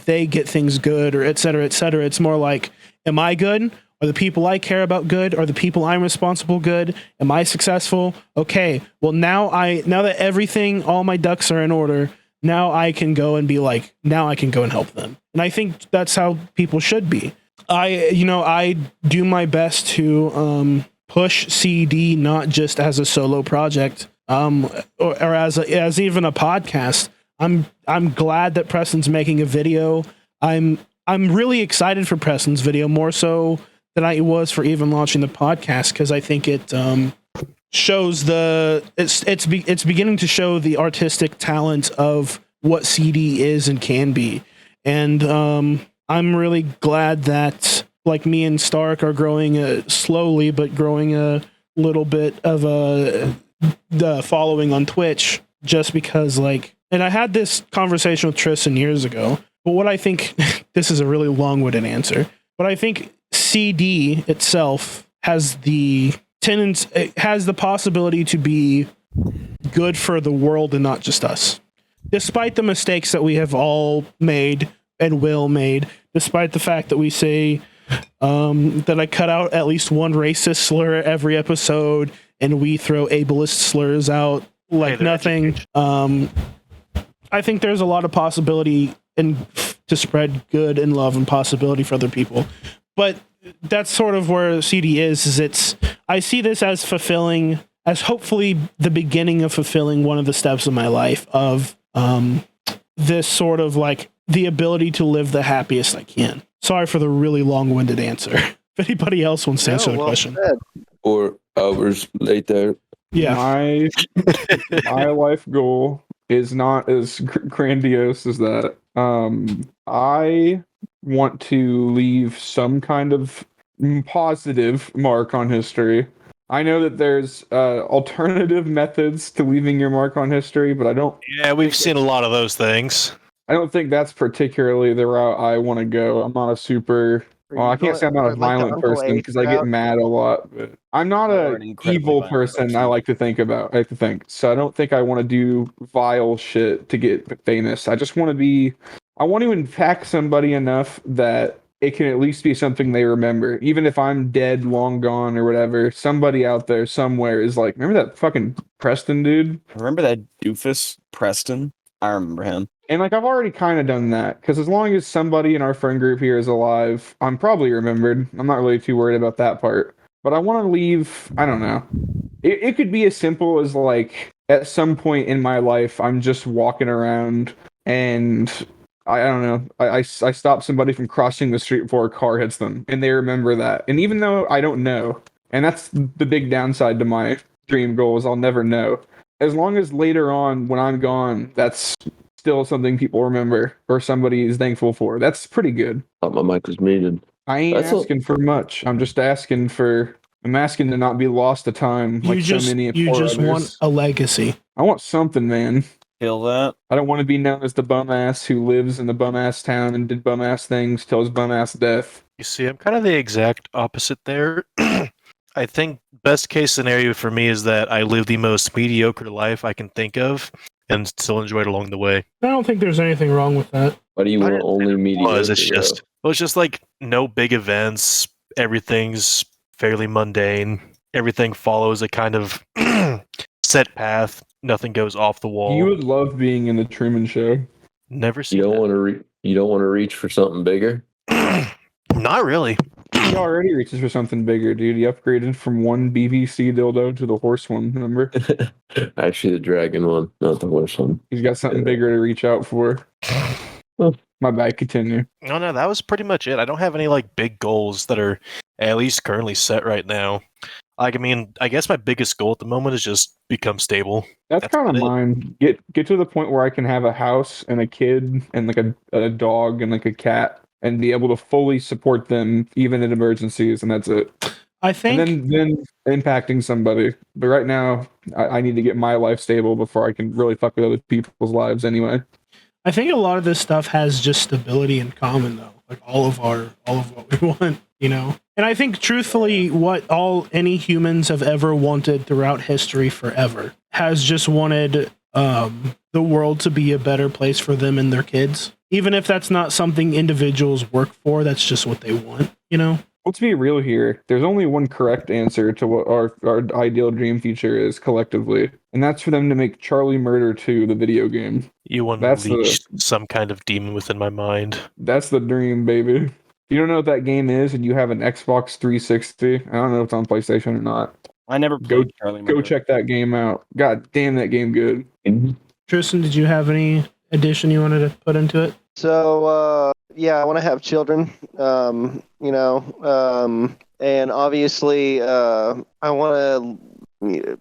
they get things good, or et cetera, et cetera. It's more like, am I good? Are the people I care about good? Are the people I'm responsible good? Am I successful? Okay, well, now that everything, all my ducks are in order, now I can go and help them. And I think that's how people should be. I do my best to push CD not just as a solo project, or as even a podcast. I'm glad that Preston's making a video. I'm really excited for Preston's video, more so than I was for even launching the podcast, because I think it shows it's beginning to show the artistic talent of what CD is and can be. And I'm really glad that, like, me and Stark are growing slowly, but growing a little bit of the following on Twitch, just because, like, and I had this conversation with Tristan years ago, but what I think, this is a really long-winded answer, but I think CD itself has the possibility to be good for the world and not just us. Despite the mistakes that we have all made and will made, despite the fact that we say that I cut out at least one racist slur every episode, and we throw ableist slurs out like nothing. I think there's a lot of possibility to spread good and love and possibility for other people. But that's sort of where CD is I see this as hopefully the beginning of fulfilling one of the steps of my life of this sort of, like, the ability to live the happiest I can. Sorry for the really long-winded answer. If anybody else wants to answer the question. Said. 4 hours later. Yeah. My life goal is not as grandiose as that. I want to leave some kind of positive mark on history. I know that there's alternative methods to leaving your mark on history, but I don't. Yeah, we've seen a lot of those things. I don't think that's particularly the route I want to go. I'm not a super. Well, I can't say I'm not a violent person because I get mad a lot. But I'm not an evil person. I like to think. So I don't think I want to do vile shit to get famous. I just want to be. I want to impact somebody enough that it can at least be something they remember. Even if I'm dead, long gone, or whatever, somebody out there somewhere is like, remember that fucking Preston dude? Remember that doofus Preston? I remember him. And, like, I've already kind of done that, because as long as somebody in our friend group here is alive, I'm probably remembered. I'm not really too worried about that part. But I want to leave, I don't know. It could be as simple as, like, at some point in my life, I'm just walking around and I don't know. I stop somebody from crossing the street before a car hits them, and they remember that. And even though I don't know, and that's the big downside to my dream goal, is I'll never know. As long as later on, when I'm gone, that's still something people remember or somebody is thankful for. That's pretty good. Thought my mic was muted. I ain't asking for much. I'm just asking to not be lost to time like so many You just others. want a legacy. I want something, man. Kill that. I don't want to be known as the bum ass who lives in the bum ass town and did bum ass things till his bum ass death. You see, I'm kind of the exact opposite there. I think best case scenario for me is that I live the most mediocre life I can think of and still enjoy it along the way. I don't think there's anything wrong with that. Why do you want only mediocre? It's just like no big events. Everything's fairly mundane. Everything follows a kind of set path. Nothing goes off the wall. You would love being in the Truman Show. Never seen You don't want to reach for something bigger? Not really. He already reaches for something bigger, dude. He upgraded from one BBC dildo to the horse one, remember? Actually, the dragon one, not the horse one. He's got something bigger to reach out for. My bad, continue. No, that was pretty much it. I don't have any like big goals that are at least currently set right now. Like, I mean, I guess my biggest goal at the moment is just become stable. That's kind of about it. mine. Get to the point where I can have a house and a kid and like a dog and like a cat and be able to fully support them even in emergencies, and that's it. I think. And then impacting somebody. But right now, I need to get my life stable before I can really fuck with other people's lives anyway. I think a lot of this stuff has just stability in common, though. Like all of what we want, you know. And I think, truthfully, what any humans have ever wanted throughout history forever has just wanted the world to be a better place for them and their kids. Even if that's not something individuals work for, that's just what they want, you know. Let's be real here. There's only one correct answer to what our ideal dream future is collectively, and that's for them to make Charlie Murder 2 the video game. You unleashed some kind of demon within my mind. That's the dream, baby. If you don't know what that game is and you have an Xbox 360, I don't know if it's on PlayStation or not. I never played Charlie Murder. Go check that game out. God damn, that game good. Tristan, did you have any addition you wanted to put into it? So, yeah, I want to have children, and obviously I want to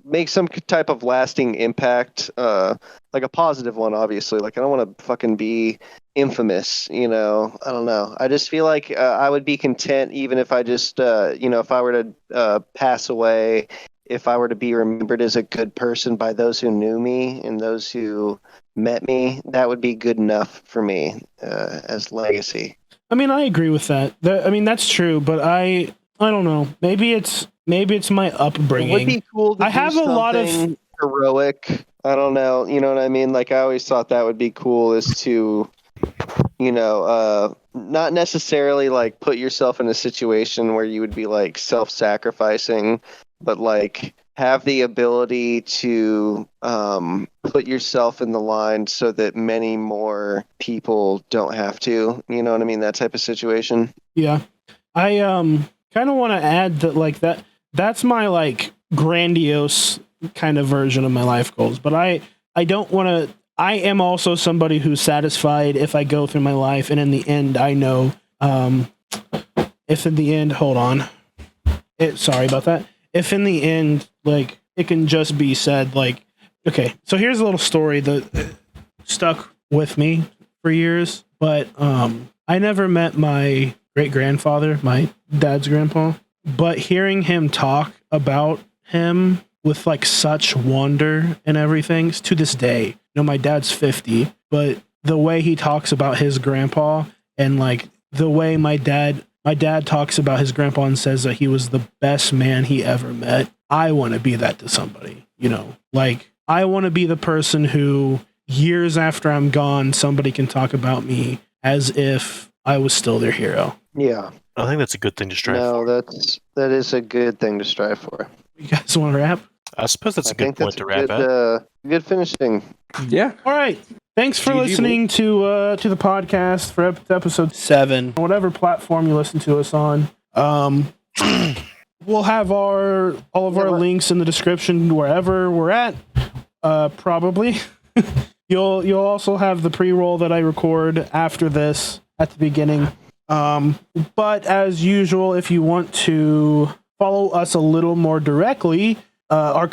make some type of lasting impact, like a positive one, obviously. Like, I don't want to fucking be infamous, I don't know. I just feel like I would be content even if I just, if I were to pass away, if I were to be remembered as a good person by those who knew me and those who met me, that would be good enough for me as legacy. I mean, I agree with that. That's true, but I don't know. Maybe it's my upbringing. It would be cool to I have a lot of heroic. I don't know. You know what I mean? Like, I always thought that would be cool, is to, not necessarily like put yourself in a situation where you would be like self-sacrificing, but like have the ability to put yourself in the line so that many more people don't have to. You know what I mean? That type of situation. Yeah. I kind of want to add that, like, that's my like grandiose kind of version of my life goals, but I don't want to. I am also somebody who's satisfied if I go through my life and in the end I know if in the end, hold on. Sorry about that. If in the end, like, it can just be said, like, okay, so here's a little story that stuck with me for years, but I never met my great-grandfather, my dad's grandpa, but hearing him talk about him with, like, such wonder and everything, to this day, my dad's 50, but the way he talks about his grandpa and, like, the way my dad talks about his grandpa and says that he was the best man he ever met. I want to be that to somebody, like, I want to be the person who years after I'm gone, somebody can talk about me as if I was still their hero. Yeah. I think that's a good thing to strive for. No, that is a good thing to strive for. You guys want to wrap? I suppose that's a good point to wrap up. Good finishing. Yeah. All right. Thanks for listening to the podcast for episode 7, whatever platform you listen to us on. We'll have all of our links in the description wherever we're at. Probably. You'll also have the pre-roll that I record after this at the beginning. But as usual, if you want to follow us a little more directly, our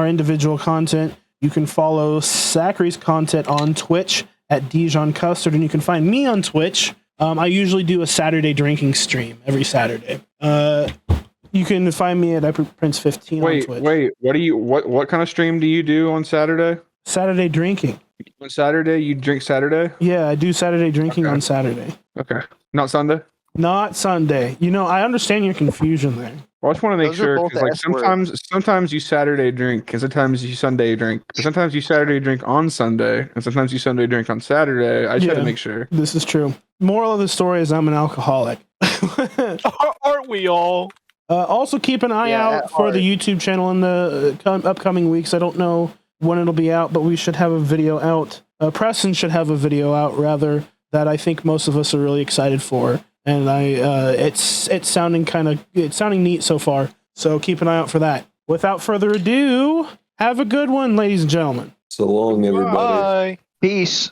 individual content, you can follow Zachary's content on Twitch at Dijon Custard, and you can find me on Twitch. I usually do a Saturday drinking stream every Saturday. You can find me at Prince15 on Twitch. What kind of stream do you do on Saturday? Saturday drinking. On Saturday, you drink Saturday? Yeah, I do Saturday drinking on Saturday. Okay. Not Sunday? Not Sunday. I understand your confusion there. Well, I just want to make sure, because like sometimes you Saturday drink, and sometimes you Sunday drink. But sometimes you Saturday drink on Sunday, and sometimes you Sunday drink on Saturday. I just had to make sure. This is true. Moral of the story is I'm an alcoholic. Aren't we all? Also, keep an eye out for the YouTube channel in the upcoming weeks. I don't know when it'll be out, but we should have a video out. Preston should have a video out, rather, that I think most of us are really excited for. and it's sounding neat so far. So keep an eye out for that. Without further ado, have a good one, ladies and gentlemen. So long, everybody. Bye. Peace.